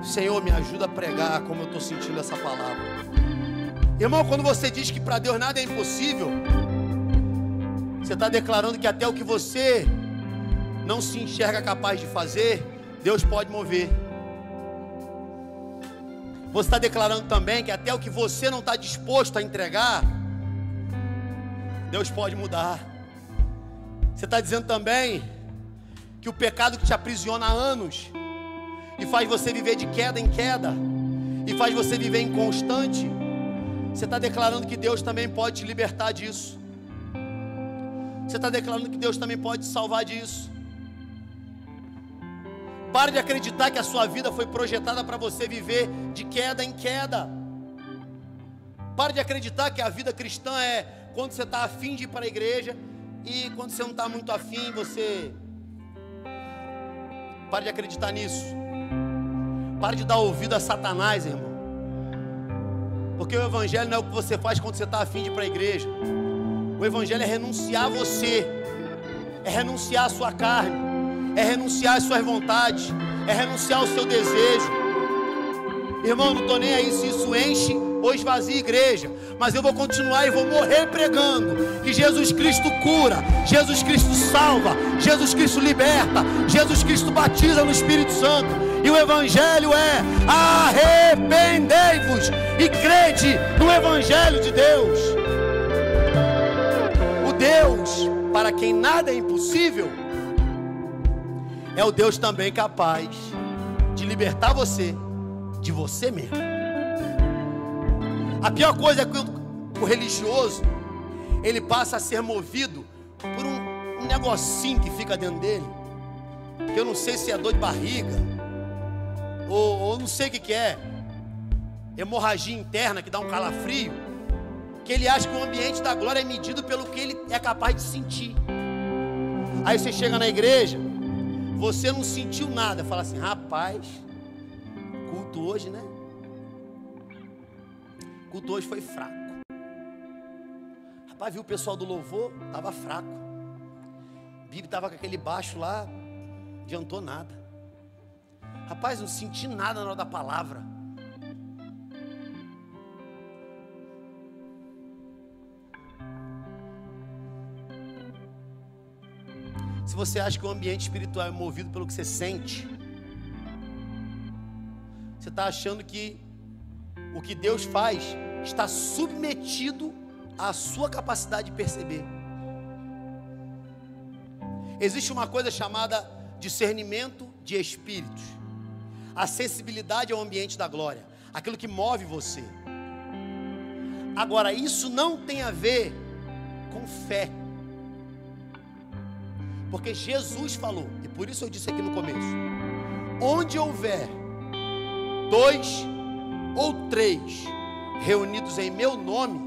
Santo. Senhor, me ajuda a pregar como eu estou sentindo essa palavra. Irmão, quando você diz que para Deus nada é impossível, você está declarando que até o que você não se enxerga capaz de fazer, Deus pode mover. Você está declarando também que até o que você não está disposto a entregar, Deus pode mudar. Você está dizendo também que o pecado que te aprisiona há anos e faz você viver de queda em queda e faz você viver inconstante, você está declarando que Deus também pode te libertar disso. Você está declarando que Deus também pode te salvar disso. Pare de acreditar que a sua vida foi projetada para você viver de queda em queda. Pare de acreditar que a vida cristã é quando você está afim de ir para a igreja e quando você não está muito afim, você... Pare de acreditar nisso. Pare de dar ouvido a Satanás, irmão. Porque o Evangelho não é o que você faz quando você está afim de ir para a igreja. O Evangelho é renunciar a você, é renunciar a sua carne, é renunciar às suas vontades, é renunciar ao seu desejo. Irmão, não estou nem aí se isso enche ou esvazia a igreja, mas eu vou continuar e vou morrer pregando que Jesus Cristo cura, Jesus Cristo salva, Jesus Cristo liberta, Jesus Cristo batiza no Espírito Santo. E o Evangelho é: arrependei-vos e crede no Evangelho de Deus. O Deus para quem nada é impossível é o Deus também capaz de libertar você de você mesmo. A pior coisa é que o religioso, ele passa a ser movido por um negocinho que fica dentro dele, que eu não sei se é dor de barriga ou não sei o que é, hemorragia interna que dá um calafrio, que ele acha que o ambiente da glória é medido pelo que ele é capaz de sentir. Aí você chega na igreja, você não sentiu nada, fala assim: rapaz, culto hoje, né? Culto hoje foi fraco. Rapaz, viu o pessoal do louvor? Estava fraco. Bíblia estava com aquele baixo lá, não adiantou nada. Rapaz, não senti nada na hora da palavra. Se você acha que o ambiente espiritual é movido pelo que você sente, você está achando que o que Deus faz está submetido à sua capacidade de perceber. Existe uma coisa chamada discernimento de espíritos, a sensibilidade ao ambiente da glória, aquilo que move você. Agora, isso não tem a ver com fé, porque Jesus falou, e por isso eu disse aqui no começo: onde houver 2 ou 3 reunidos em meu nome,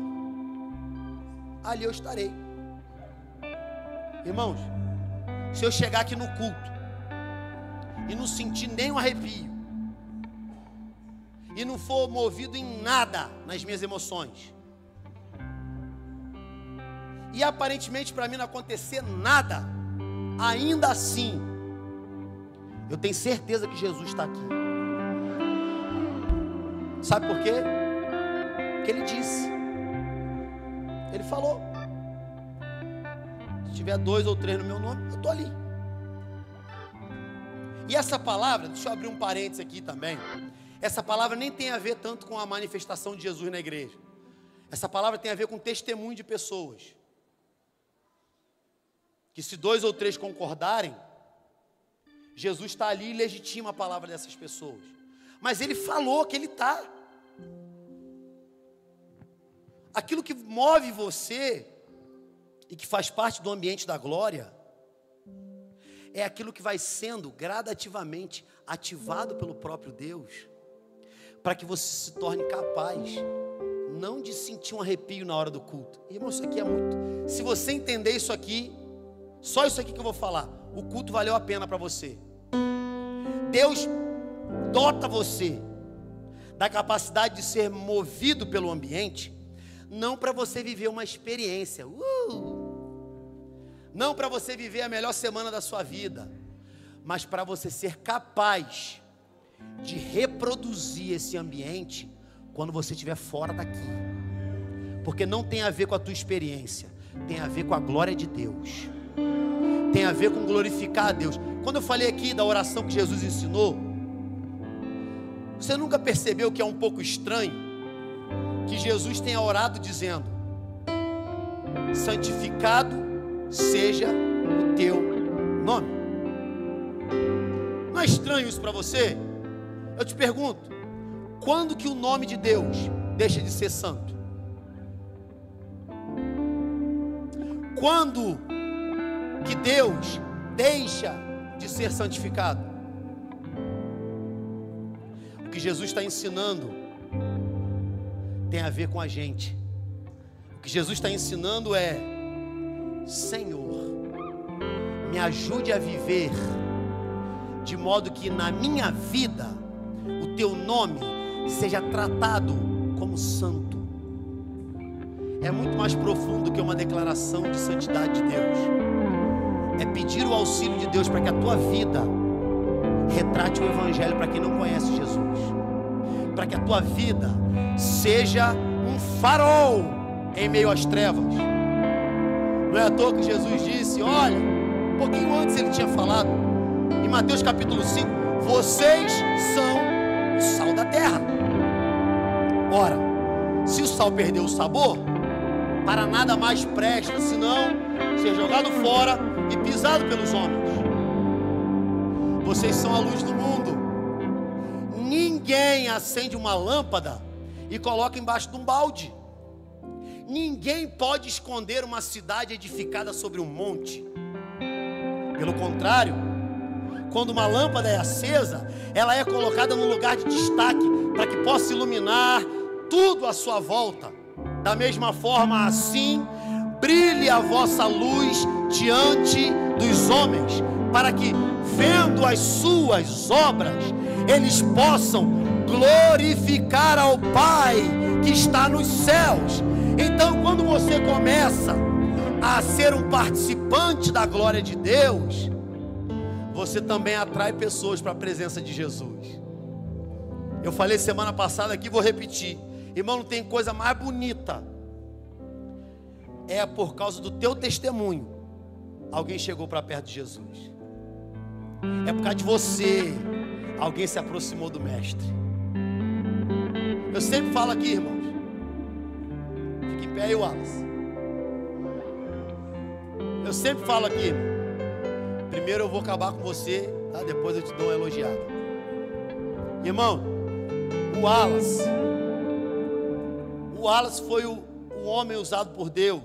ali eu estarei. Irmãos, se eu chegar aqui no culto e não sentir nem um arrepio, e não for movido em nada nas minhas emoções, e aparentemente para mim não acontecer nada, ainda assim, eu tenho certeza que Jesus está aqui. Sabe por quê? Porque Ele disse, Ele falou: se tiver 2 ou 3 no meu nome, eu estou ali. E essa palavra, deixa eu abrir um parênteses aqui também. Essa palavra nem tem a ver tanto com a manifestação de Jesus na igreja. Essa palavra tem a ver com testemunho de pessoas. Que se 2 ou 3 concordarem, Jesus está ali e legitima a palavra dessas pessoas. Mas Ele falou que Ele está. Aquilo que move você e que faz parte do ambiente da glória é aquilo que vai sendo gradativamente ativado pelo próprio Deus, para que você se torne capaz não de sentir um arrepio na hora do culto. Irmão, isso aqui é muito. Se você entender isso aqui, só isso aqui que eu vou falar, o culto valeu a pena para você. Deus dota você da capacidade de ser movido pelo ambiente, não para você viver uma experiência, não para você viver a melhor semana da sua vida, mas para você ser capaz de reproduzir esse ambiente quando você estiver fora daqui. Porque não tem a ver com a tua experiência, tem a ver com a glória de Deus, tem a ver com glorificar a Deus. Quando eu falei aqui da oração que Jesus ensinou, você nunca percebeu que é um pouco estranho que Jesus tenha orado dizendo: santificado seja o teu nome? Não é estranho isso para você? Eu te pergunto, quando que o nome de Deus deixa de ser santo? Quando que Deus deixa de ser santificado? O que Jesus está ensinando tem a ver com a gente. O que Jesus está ensinando é: Senhor, me ajude a viver de modo que na minha vida o teu nome seja tratado como santo. É muito mais profundo que uma declaração de santidade de Deus. É pedir o auxílio de Deus para que a tua vida retrate o Evangelho para quem não conhece Jesus, para que a tua vida seja um farol em meio às trevas. Não é à toa que Jesus disse, olha, um pouquinho antes ele tinha falado, em Mateus capítulo 5, vocês são o sal da terra. Ora, se o sal perdeu o sabor, para nada mais presta, senão ser jogado fora e pisado pelos homens. Vocês são a luz do mundo. Ninguém acende uma lâmpada e coloca embaixo de um balde. Ninguém pode esconder uma cidade edificada sobre um monte. Pelo contrário, quando uma lâmpada é acesa, ela é colocada num lugar de destaque para que possa iluminar tudo à sua volta. Da mesma forma, assim, brilhe a vossa luz diante dos homens, para que, vendo as suas obras, eles possam glorificar ao Pai que está nos céus. Então, quando você começa a ser um participante da glória de Deus, você também atrai pessoas para a presença de Jesus. Eu falei semana passada aqui, vou repetir. Irmão, não tem coisa mais bonita. É por causa do teu testemunho alguém chegou para perto de Jesus. É por causa de você alguém se aproximou do Mestre. Eu sempre falo aqui, irmãos. Fica em pé aí, Wallace. Eu sempre falo aqui, primeiro eu vou acabar com você, tá? Depois eu te dou uma elogiada. Irmão, o Wallace foi o homem usado por Deus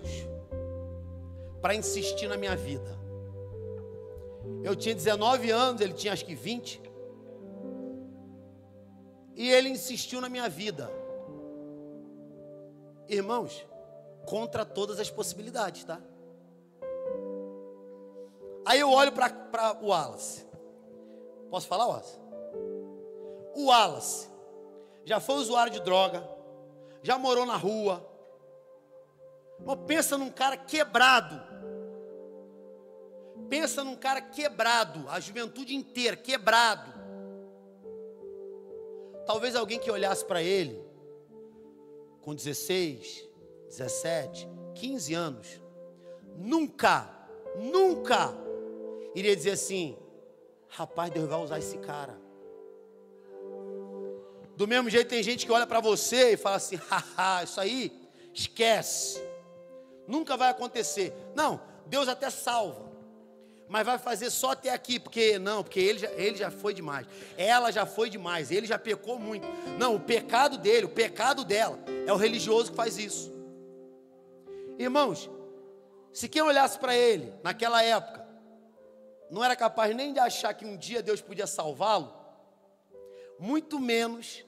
para insistir na minha vida. Eu tinha 19 anos, ele tinha acho que 20. E ele insistiu na minha vida. Irmãos, contra todas as possibilidades, tá? Aí eu olho para o Wallace. Posso falar, Wallace? O Wallace já foi usuário de droga, já morou na rua. Mas pensa num cara quebrado. Pensa num cara quebrado, a juventude inteira, quebrado. Talvez alguém que olhasse para ele, com 16, 17, 15 anos, nunca iria dizer assim: rapaz, Deus vai usar esse cara. Do mesmo jeito tem gente que olha para você e fala assim: haha, isso aí, esquece. Nunca vai acontecer. Não, Deus até salva, mas vai fazer só até aqui, porque ele já foi demais. Ela já foi demais, ele já pecou muito. Não, o pecado dele, o pecado dela, é o religioso que faz isso. Irmãos, se quem olhasse para ele, naquela época, não era capaz nem de achar que um dia Deus podia salvá-lo, muito menos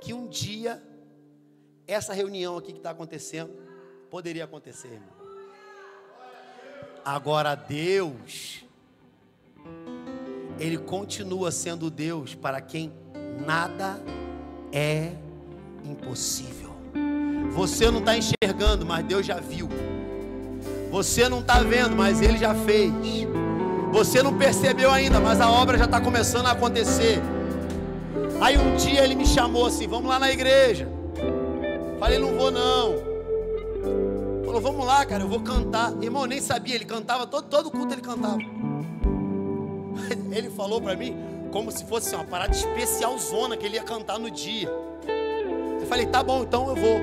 que um dia essa reunião aqui que está acontecendo poderia acontecer, irmão. Agora Deus, Ele continua sendo Deus para quem nada é impossível. Você não está enxergando, mas Deus já viu. Você não está vendo, mas Ele já fez. Você não percebeu ainda, mas a obra já está começando a acontecer. Aí um dia ele me chamou assim: vamos lá na igreja. Falei: não vou não. Falou: vamos lá, cara, eu vou cantar. Irmão, eu nem sabia, ele cantava, todo culto ele cantava. Ele falou para mim como se fosse uma parada especial zona que ele ia cantar no dia. Eu falei: tá bom, então eu vou.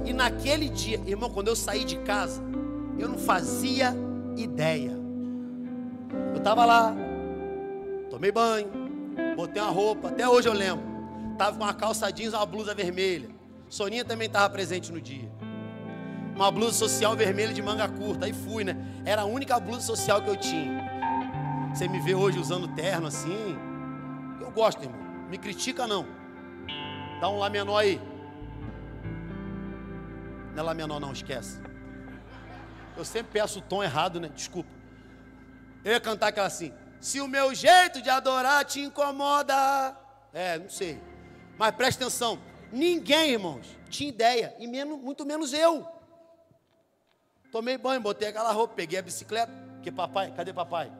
E naquele dia, irmão, quando eu saí de casa, eu não fazia ideia. Eu estava lá, tomei banho, botei uma roupa, até hoje eu lembro. Estava com uma calça jeans e uma blusa vermelha. Soninha também estava presente no dia. Uma blusa social vermelha de manga curta. Aí fui, né? Era a única blusa social que eu tinha. Você me vê hoje usando terno assim. Eu gosto, irmão. Me critica não. Dá um lá menor aí. Não é lá menor não, esquece. Eu sempre peço o tom errado, né? Desculpa. Eu ia cantar aquela assim: se o meu jeito de adorar te incomoda. Não sei. Mas presta atenção. Ninguém, irmãos, tinha ideia. E muito menos eu. Tomei banho, botei aquela roupa, peguei a bicicleta. Porque papai, cadê papai?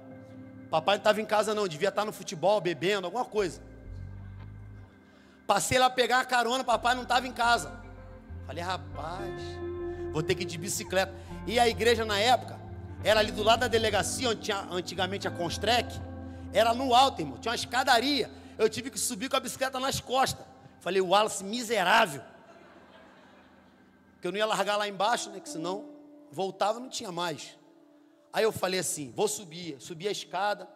Papai não estava em casa não, devia estar no futebol, bebendo, alguma coisa. Passei lá pegar uma carona, papai não estava em casa. Falei: rapaz, vou ter que ir de bicicleta. E a igreja na época era ali do lado da delegacia, onde tinha antigamente a Constrec. Era no alto, irmão, tinha uma escadaria. Eu tive que subir com a bicicleta nas costas. Falei: Wallace, miserável. Porque eu não ia largar lá embaixo, né? Que senão voltava e não tinha mais. Aí eu falei assim: vou subir. Subi a escada.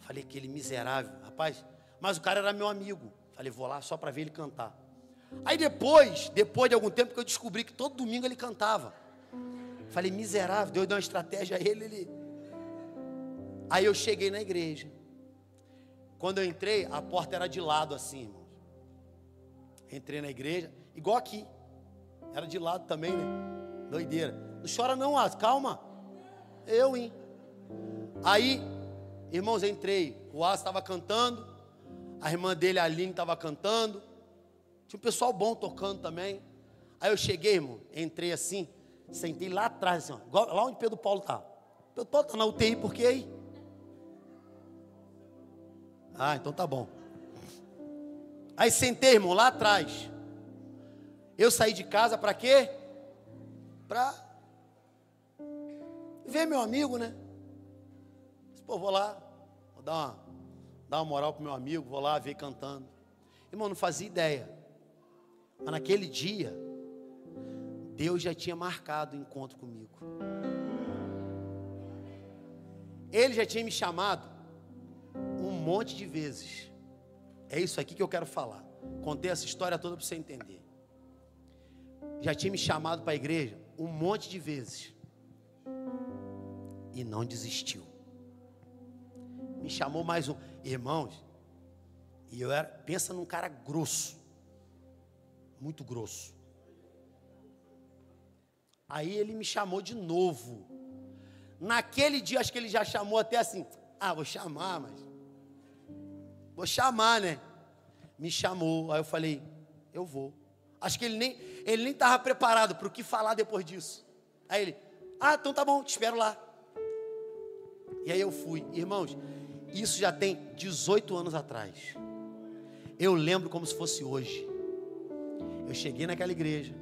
Falei: aquele miserável, rapaz. Mas o cara era meu amigo. Falei: vou lá só para ver ele cantar. Aí depois de algum tempo, que eu descobri que todo domingo ele cantava. Falei: miserável. Deus deu uma estratégia a ele. Aí eu cheguei na igreja. Quando eu entrei, a porta era de lado assim, irmãos. Entrei na igreja, igual aqui. Era de lado também, né? Doideira. Não chora não, calma. Hein? Aí, irmãos, entrei. O Asa estava cantando. A irmã dele, a Aline, estava cantando. Tinha um pessoal bom tocando também. Aí eu cheguei, irmão, entrei assim, sentei lá atrás, assim, ó, lá onde Pedro Paulo está. Pedro Paulo está na UTI, por quê aí? Ah, então tá bom. Aí sentei, irmão, lá atrás. Eu saí de casa para quê? Para ver meu amigo, né? Pô, vou lá, vou dar uma moral pro meu amigo, vou lá ver cantando. Irmão, não fazia ideia. Mas naquele dia, Deus já tinha marcado o encontro comigo. Ele já tinha me chamado um monte de vezes. É isso aqui que eu quero falar. Contei essa história toda para você entender. Já tinha me chamado para a igreja um monte de vezes. E não desistiu. Me chamou mais um. Irmãos, E pensa num cara grosso, muito grosso. Aí ele me chamou de novo. Naquele dia, acho que ele já chamou até assim, vou chamar, né? Me chamou, aí eu falei, eu vou. Acho que ele nem estava preparado para o que falar depois disso. Aí ele, então tá bom, te espero lá. E aí eu fui. Irmãos, isso já tem 18 anos atrás. Eu lembro como se fosse hoje. Eu cheguei naquela igreja,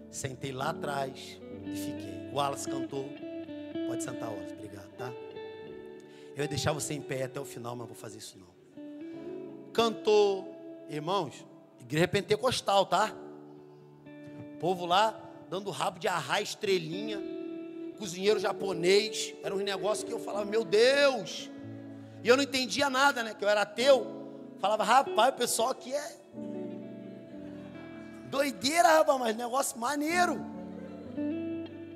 sentei lá atrás e fiquei. O Wallace cantou. Pode sentar, Wallace, obrigado, tá? Eu ia deixar você em pé até o final, mas não vou fazer isso não. Cantou. Irmãos, igreja pentecostal, tá? O povo lá, dando rabo de arraia, estrelinha, cozinheiro japonês, era um negócio que eu falava, meu Deus, e eu não entendia nada, né, que eu era ateu, falava, rapaz, o pessoal aqui é doideira, rapaz, mas negócio maneiro.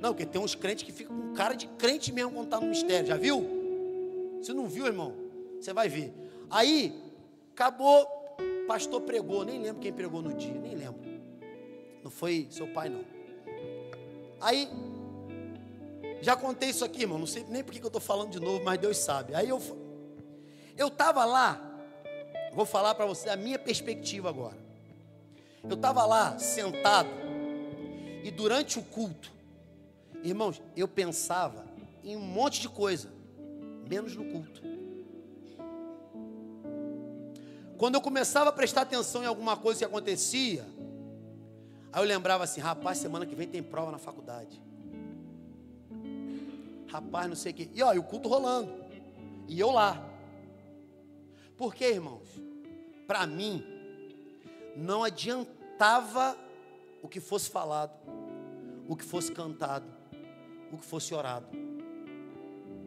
Não, porque tem uns crentes que ficam com cara de crente mesmo quando está no mistério, já viu? Você não viu, irmão? Você vai ver. Aí, acabou, o pastor pregou, nem lembro quem pregou no dia, nem lembro. Não foi seu pai, não. Aí, já contei isso aqui, irmão, não sei nem por que eu estou falando de novo, mas Deus sabe. Aí eu estava lá, vou falar para você a minha perspectiva agora. Eu estava lá, sentado, e durante o culto, irmãos, eu pensava em um monte de coisa, menos no culto. Quando eu começava a prestar atenção em alguma coisa que acontecia, aí eu lembrava assim, rapaz, semana que vem tem prova na faculdade. Rapaz, não sei o quê. E o culto rolando. E eu lá. Por quê, irmãos? Para mim, não adiantava o que fosse falado, o que fosse cantado, o que fosse orado.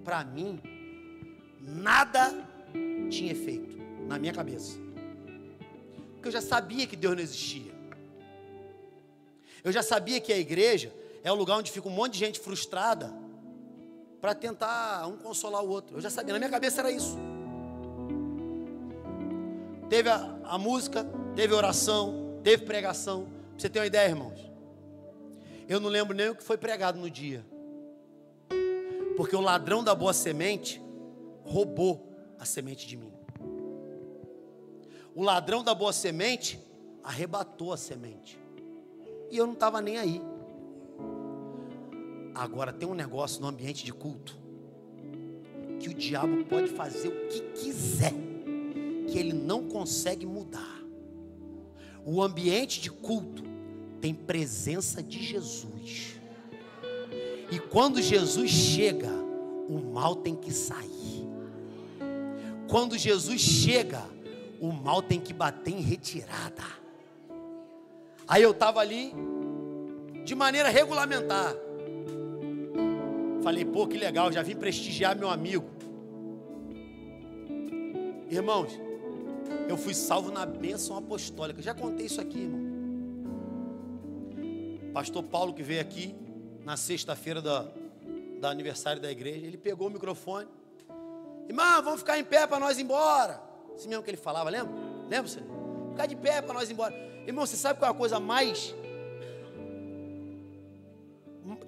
Para mim, nada tinha efeito na minha cabeça. Porque eu já sabia que Deus não existia. Eu já sabia que a igreja é o lugar onde fica um monte de gente frustrada para tentar um consolar o outro. Eu já sabia, na minha cabeça era isso. Teve a música, teve oração, teve pregação. Pra você ter uma ideia, irmãos, eu não lembro nem o que foi pregado no dia, porque o ladrão da boa semente roubou a semente de mim. O ladrão da boa semente arrebatou a semente. E eu não estava nem aí. Agora tem um negócio no ambiente de culto, que o diabo pode fazer o que quiser, que ele não consegue mudar. O ambiente de culto tem presença de Jesus. E quando Jesus chega, o mal tem que sair. Quando Jesus chega, o mal tem que bater em retirada. Aí eu estava ali, de maneira regulamentar. Falei, pô, que legal, já vim prestigiar meu amigo. Irmãos, eu fui salvo na bênção apostólica. Já contei isso aqui, irmão. Pastor Paulo, que veio aqui na sexta-feira do aniversário da igreja, ele pegou o microfone. Irmão, vamos ficar em pé para nós ir embora. Assim mesmo que ele falava, lembra? Lembra, senhor? Ficar de pé para nós ir embora. Irmão, você sabe qual é a coisa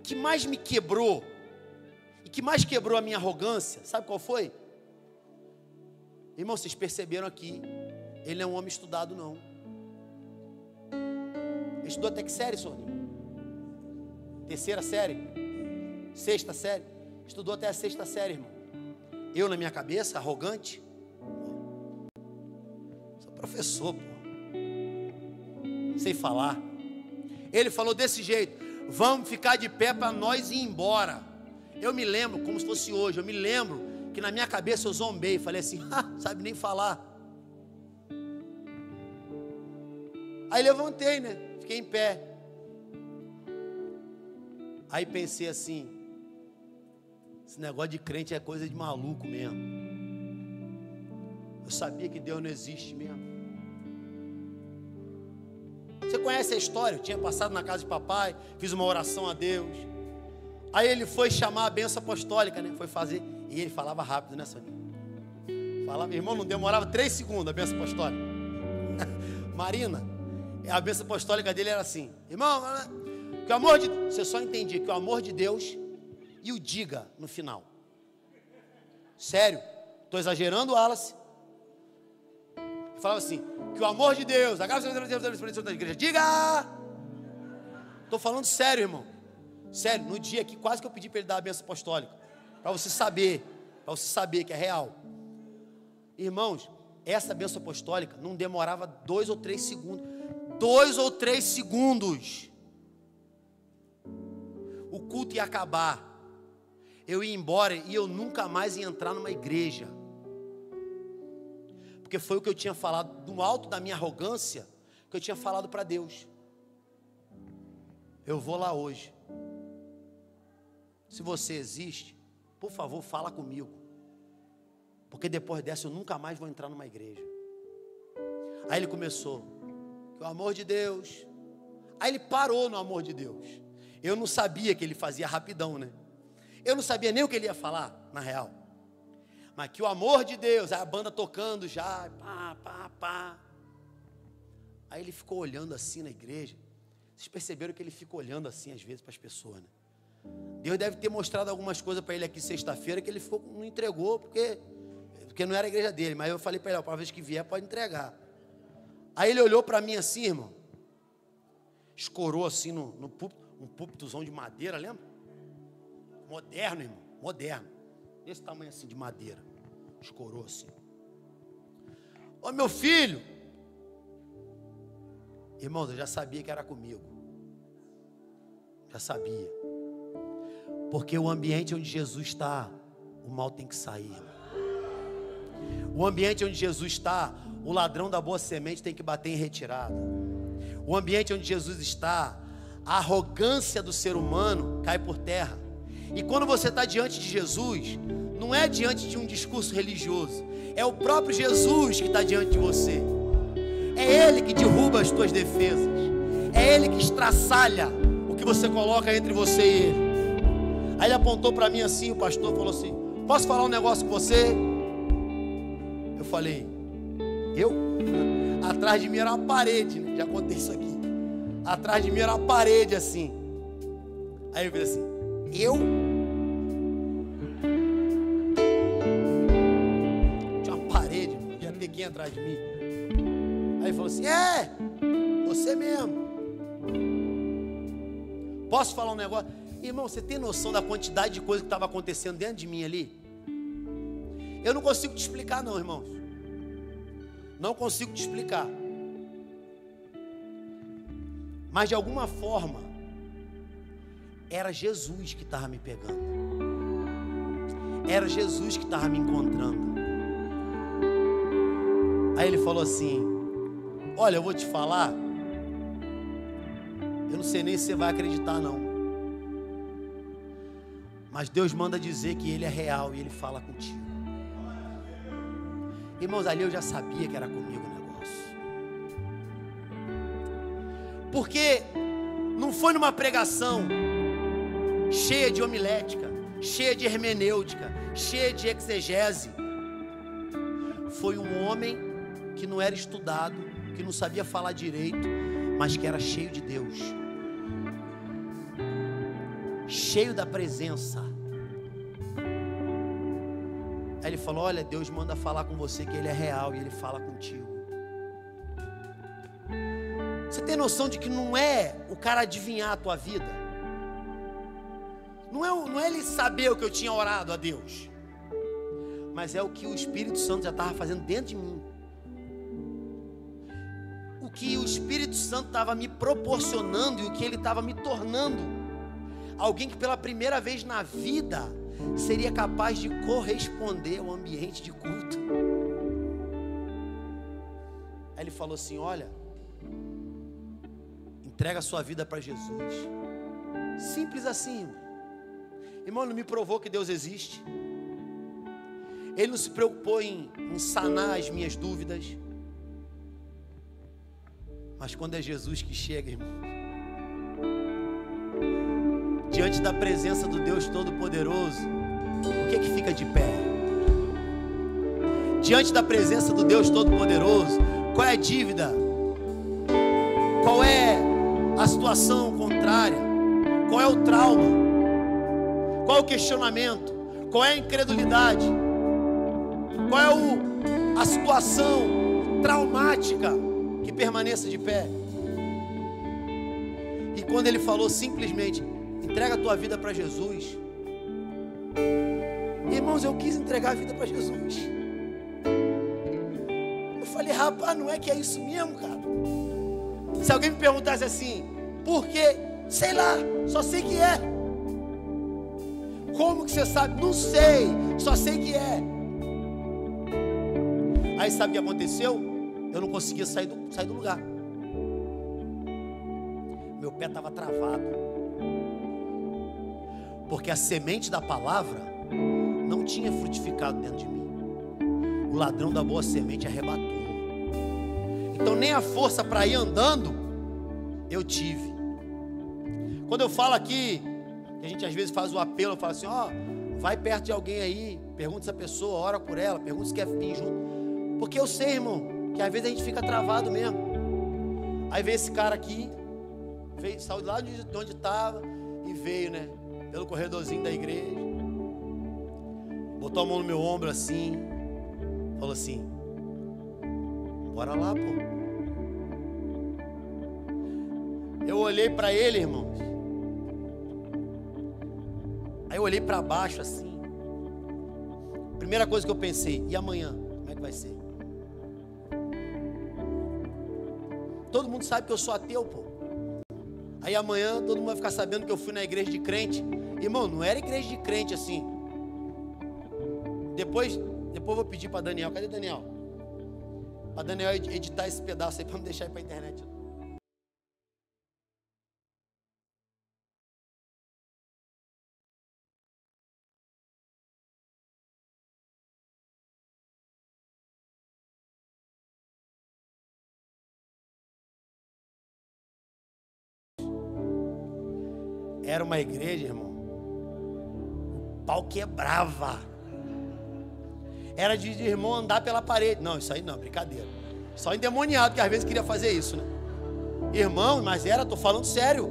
que mais me quebrou? E que mais quebrou a minha arrogância? Sabe qual foi? Irmão, vocês perceberam aqui, ele não é um homem estudado, não. Ele estudou até que série, Soninho? Terceira série? Sexta série? Estudou até a sexta série, irmão. Eu, na minha cabeça, arrogante, sou professor, pô. Não sei falar. Ele falou desse jeito: vamos ficar de pé para nós ir embora. Eu me lembro, como se fosse hoje, eu me lembro que na minha cabeça eu zombei, falei assim, sabe nem falar. Aí levantei, né? Fiquei em pé. Aí pensei assim, esse negócio de crente é coisa de maluco mesmo. Eu sabia que Deus não existe mesmo. Você conhece a história? Eu tinha passado na casa de papai, fiz uma oração a Deus. Aí ele foi chamar a bênção apostólica, né? Foi fazer. E ele falava rápido, né, Soninha? Falava, irmão, não demorava 3 segundos a bênção apostólica. Marina, a bênção apostólica dele era assim: irmão, que o amor de... Você só entendia que o amor de Deus e o diga no final. Sério, estou exagerando, Wallace. Eu falava assim: que o amor de Deus, a graça de Deus da igreja, diga. Estou falando sério, irmão. Sério, no dia que quase que eu pedi para ele dar a bênção apostólica, para você saber que é real. Irmãos, essa bênção apostólica não demorava 2 ou 3 segundos. 2 ou 3 segundos. O culto ia acabar. Eu ia embora e eu nunca mais ia entrar numa igreja. Porque foi o que eu tinha falado, do alto da minha arrogância, que eu tinha falado para Deus. Eu vou lá hoje. Se você existe, por favor, fala comigo. Porque depois dessa eu nunca mais vou entrar numa igreja. Aí ele começou, que o amor de Deus. Aí ele parou no amor de Deus. Eu não sabia que ele fazia rapidão, né? Eu não sabia nem o que ele ia falar, na real. Mas que o amor de Deus, a banda tocando já, pá, pá, pá. Aí ele ficou olhando assim na igreja. Vocês perceberam que ele fica olhando assim às vezes para as pessoas, né? Deus deve ter mostrado algumas coisas para ele aqui sexta-feira que ele ficou, não entregou, porque não era a igreja dele. Mas eu falei para ele: para a vez que vier pode entregar. Aí ele olhou para mim assim, irmão. Escorou assim no púlpito, um púlpitozão de madeira, lembra? Moderno, irmão, moderno. Desse tamanho assim de madeira. Escorou assim. Ô meu filho. Irmãos, eu já sabia que era comigo. Já sabia. Porque o ambiente onde Jesus está, o mal tem que sair. O ambiente onde Jesus está, o ladrão da boa semente tem que bater em retirada. O ambiente onde Jesus está, a arrogância do ser humano cai por terra. E quando você está diante de Jesus, não é diante de um discurso religioso, é o próprio Jesus que está diante de você. É Ele que derruba as tuas defesas. É Ele que estraçalha o que você coloca entre você e Ele. Aí ele apontou para mim assim, o pastor falou assim: posso falar um negócio com você? Eu falei: eu? Atrás de mim era uma parede, né? Já contei isso aqui. Atrás de mim era uma parede assim. Aí eu falei assim: eu? Tinha uma parede, não ia ter quem atrás de mim. Aí ele falou assim: é, você mesmo. Posso falar um negócio? Irmão, você tem noção da quantidade de coisa que estava acontecendo dentro de mim ali? Eu não consigo te explicar não, irmãos. Não consigo te explicar. Mas de alguma forma, era Jesus que estava me pegando. Era Jesus que estava me encontrando. Aí ele falou assim: olha, eu vou te falar. Eu não sei nem se você vai acreditar não. Mas Deus manda dizer que Ele é real e Ele fala contigo. Irmãos, ali eu já sabia que era comigo o negócio. Porque não foi numa pregação cheia de homilética, cheia de hermenêutica, cheia de exegese. Foi um homem que não era estudado, que não sabia falar direito, mas que era cheio de Deus. Cheio da presença. Aí ele falou: olha, Deus manda falar com você que Ele é real e Ele fala contigo. Você tem noção de que não é o cara adivinhar a tua vida? Não é ele saber o que eu tinha orado a Deus, mas é o que o Espírito Santo já estava fazendo dentro de mim. O que o Espírito Santo estava me proporcionando e o que Ele estava me tornando. Alguém que pela primeira vez na vida seria capaz de corresponder ao ambiente de culto. Aí ele falou assim: olha, entrega a sua vida para Jesus. Simples assim. Irmão, não me provou que Deus existe. Ele não se preocupou em sanar as minhas dúvidas. Mas quando é Jesus que chega, irmão, diante da presença do Deus Todo-Poderoso, o que é que fica de pé? diante da presença do Deus Todo-Poderoso. Qual é a dívida? Qual é a situação contrária? Qual é o trauma? Qual é o questionamento? Qual é a incredulidade? Qual é a situação traumática que permaneça de pé? E quando ele falou simplesmente, entrega a tua vida para Jesus. Irmãos, eu quis entregar a vida para Jesus. Eu falei, rapaz, não é que é isso mesmo, cara? Se alguém me perguntasse assim, por quê? Sei lá, só sei que é. Como que você sabe? Não sei, só sei que é. Aí sabe o que aconteceu? Eu não conseguia sair do lugar. Meu pé estava travado. Porque a semente da palavra não tinha frutificado dentro de mim. O ladrão da boa semente arrebatou. Então nem a força para ir andando eu tive. Quando eu falo aqui, que a gente às vezes faz o apelo, eu falo assim, ó, vai perto de alguém aí, pergunta essa pessoa, ora por ela, pergunta se quer vir junto. Porque eu sei, irmão, que às vezes a gente fica travado mesmo. Aí veio esse cara aqui, saiu de lá de onde estava e veio, né, pelo corredorzinho da igreja, botou a mão no meu ombro assim, falou assim, bora lá, pô. Eu olhei para ele, irmãos. Aí eu olhei para baixo assim. Primeira coisa que eu pensei, e amanhã? Como é que vai ser? Todo mundo sabe que eu sou ateu, pô. Aí amanhã todo mundo vai ficar sabendo que eu fui na igreja de crente. Irmão, não era igreja de crente assim. Depois eu vou pedir para Daniel. Cadê Daniel? Para Daniel editar esse pedaço aí para não deixar ir para a internet. Era uma igreja, irmão, o pau quebrava. Era de irmão andar pela parede. Não, isso aí não, brincadeira. Só endemoniado que às vezes queria fazer isso, né? Irmão, mas tô falando sério.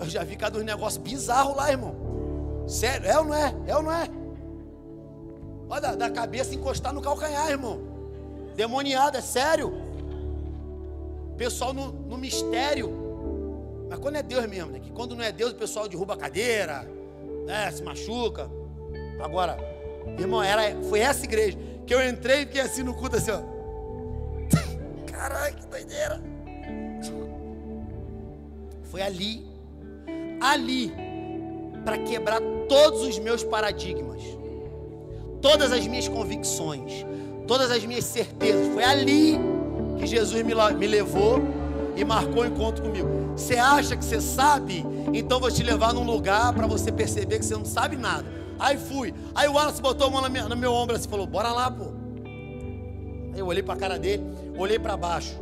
Eu já vi cada um negócio bizarro lá, irmão. Sério, é ou não é? É ou não é? Olha, da cabeça encostar no calcanhar, irmão. Demoniado, é sério. Pessoal no mistério. Mas quando é Deus mesmo, né? Que quando não é Deus, o pessoal derruba a cadeira, se machuca. Agora, irmão, foi essa igreja que eu entrei e fiquei assim no culto, assim, ó. Caralho, que doideira. Foi ali, para quebrar todos os meus paradigmas, todas as minhas convicções, todas as minhas certezas. Foi ali que Jesus me levou e marcou o encontro comigo. Você acha que você sabe? Então vou te levar num lugar para você perceber que você não sabe nada. Aí fui. Aí o Wallace botou a mão no meu ombro assim, falou, bora lá, pô. Aí eu olhei para a cara dele, olhei para baixo.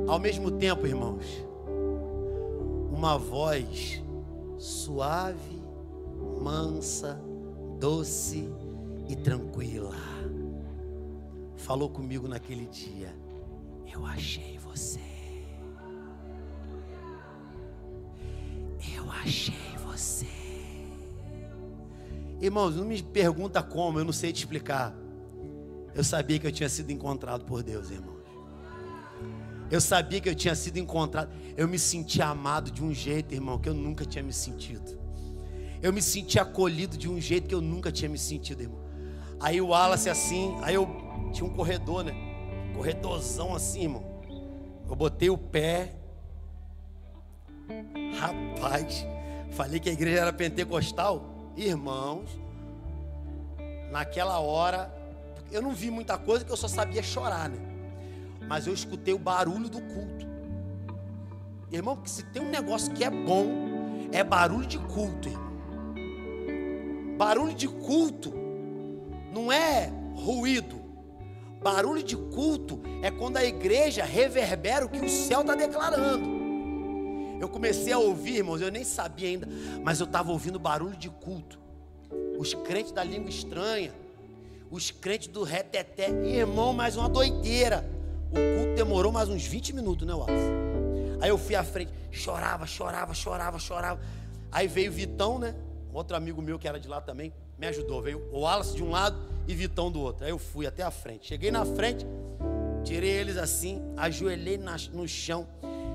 Ao mesmo tempo, irmãos, uma voz suave, mansa, doce e tranquila falou comigo naquele dia. Eu achei você. Eu achei você. Irmãos, não me pergunta como, eu não sei te explicar. Eu sabia que eu tinha sido encontrado por Deus, irmãos. Eu sabia que eu tinha sido encontrado. Eu me senti amado de um jeito, irmão, que eu nunca tinha me sentido. Eu me senti acolhido de um jeito que eu nunca tinha me sentido, irmão. Aí o Wallace assim, aí eu tinha um corredor, né? Corredorzão assim, irmão. Eu botei o pé. Rapaz, falei que a igreja era pentecostal. Irmãos, naquela hora, eu não vi muita coisa, que eu só sabia chorar, né? Mas eu escutei o barulho do culto. Irmão, porque se tem um negócio que é bom, é barulho de culto, irmão. Barulho de culto não é ruído. Barulho de culto é quando a igreja reverbera o que o céu está declarando. Eu comecei a ouvir, irmãos, eu nem sabia ainda, mas eu estava ouvindo barulho de culto. os crentes da língua estranha, os crentes do reteté. Irmão, mais uma doideira. O culto demorou mais uns 20 minutos, né, Wallace? Aí eu fui à frente, chorava. Aí veio o Vitão, né? Outro amigo meu que era de lá também, me ajudou. Veio o Wallace de um lado e Vitão do outro. Aí eu fui até a frente. Cheguei na frente, tirei eles assim, ajoelhei no chão,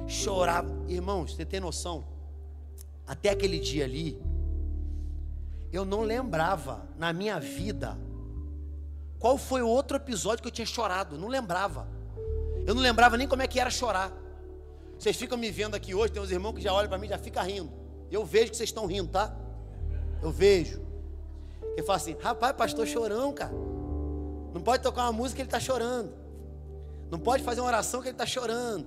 chorava. Irmãos, você tem noção? Até aquele dia ali, eu não lembrava na minha vida qual foi o outro episódio que eu tinha chorado. Não lembrava. Eu não lembrava nem como é que era chorar. Vocês ficam me vendo aqui hoje, tem uns irmãos que já olham para mim e já ficam rindo. Eu vejo que vocês estão rindo, tá? Eu vejo. Ele fala assim: rapaz, pastor chorão, cara. Não pode tocar uma música que ele está chorando. Não pode fazer uma oração que ele está chorando.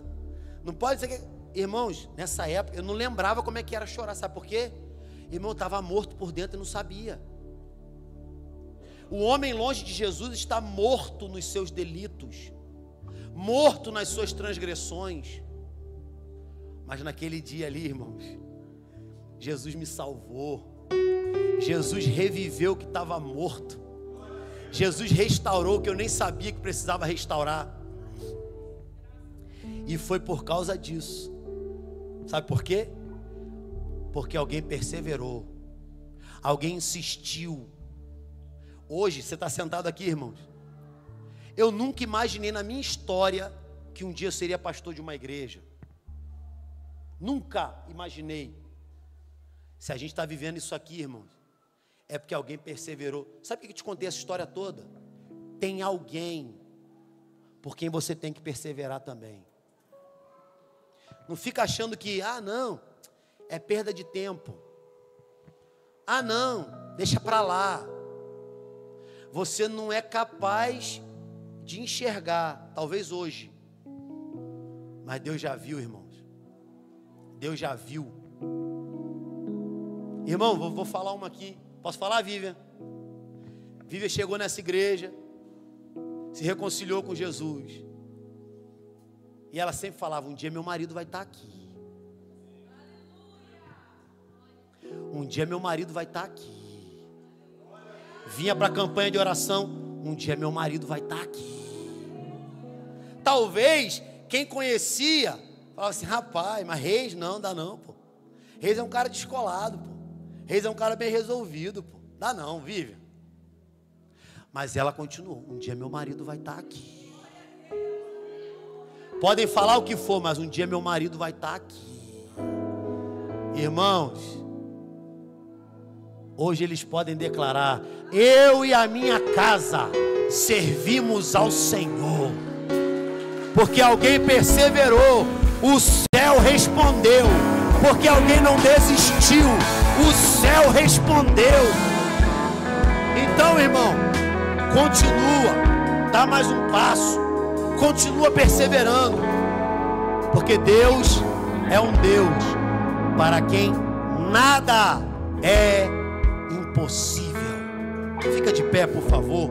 Não pode dizer que... Irmãos, nessa época eu não lembrava como é que era chorar. Sabe por quê? Irmão, eu estava morto por dentro e não sabia. O homem longe de Jesus está morto nos seus delitos, morto nas suas transgressões. Mas naquele dia ali, irmãos, Jesus me salvou. Jesus reviveu o que estava morto. Jesus restaurou o que eu nem sabia que precisava restaurar. E foi por causa disso. Sabe por quê? Porque alguém perseverou, alguém insistiu. Hoje, você está sentado aqui, irmãos. Eu nunca imaginei na minha história que um dia eu seria pastor de uma igreja. Nunca imaginei. Se a gente está vivendo isso aqui, irmãos, é porque alguém perseverou. Sabe por que eu te contei essa história toda? Tem alguém por quem você tem que perseverar também. Não fica achando que, não, é perda de tempo. Não, deixa para lá. Você não é capaz de enxergar, talvez hoje, mas Deus já viu, irmãos. Deus já viu. Irmão, vou falar uma aqui. Posso falar, Vivian? Vivian chegou nessa igreja, se reconciliou com Jesus. E ela sempre falava: um dia meu marido vai estar aqui. Um dia meu marido vai estar aqui. Vinha para a campanha de oração: um dia meu marido vai estar aqui. Talvez quem conhecia falava assim: rapaz, mas Reis não, dá não, pô. Reis é um cara descolado, pô. Reis é um cara bem resolvido, pô. Dá não, vive. Mas ela continuou: um dia meu marido vai estar aqui. Podem falar o que for, mas um dia meu marido vai estar aqui. Irmãos, hoje eles podem declarar: eu e a minha casa servimos ao Senhor. Porque alguém perseverou, o céu respondeu. Porque alguém não desistiu, o céu respondeu. Então, irmão, continua, dá mais um passo, continua perseverando, porque Deus é um Deus para quem nada é impossível. Fica de pé, por favor.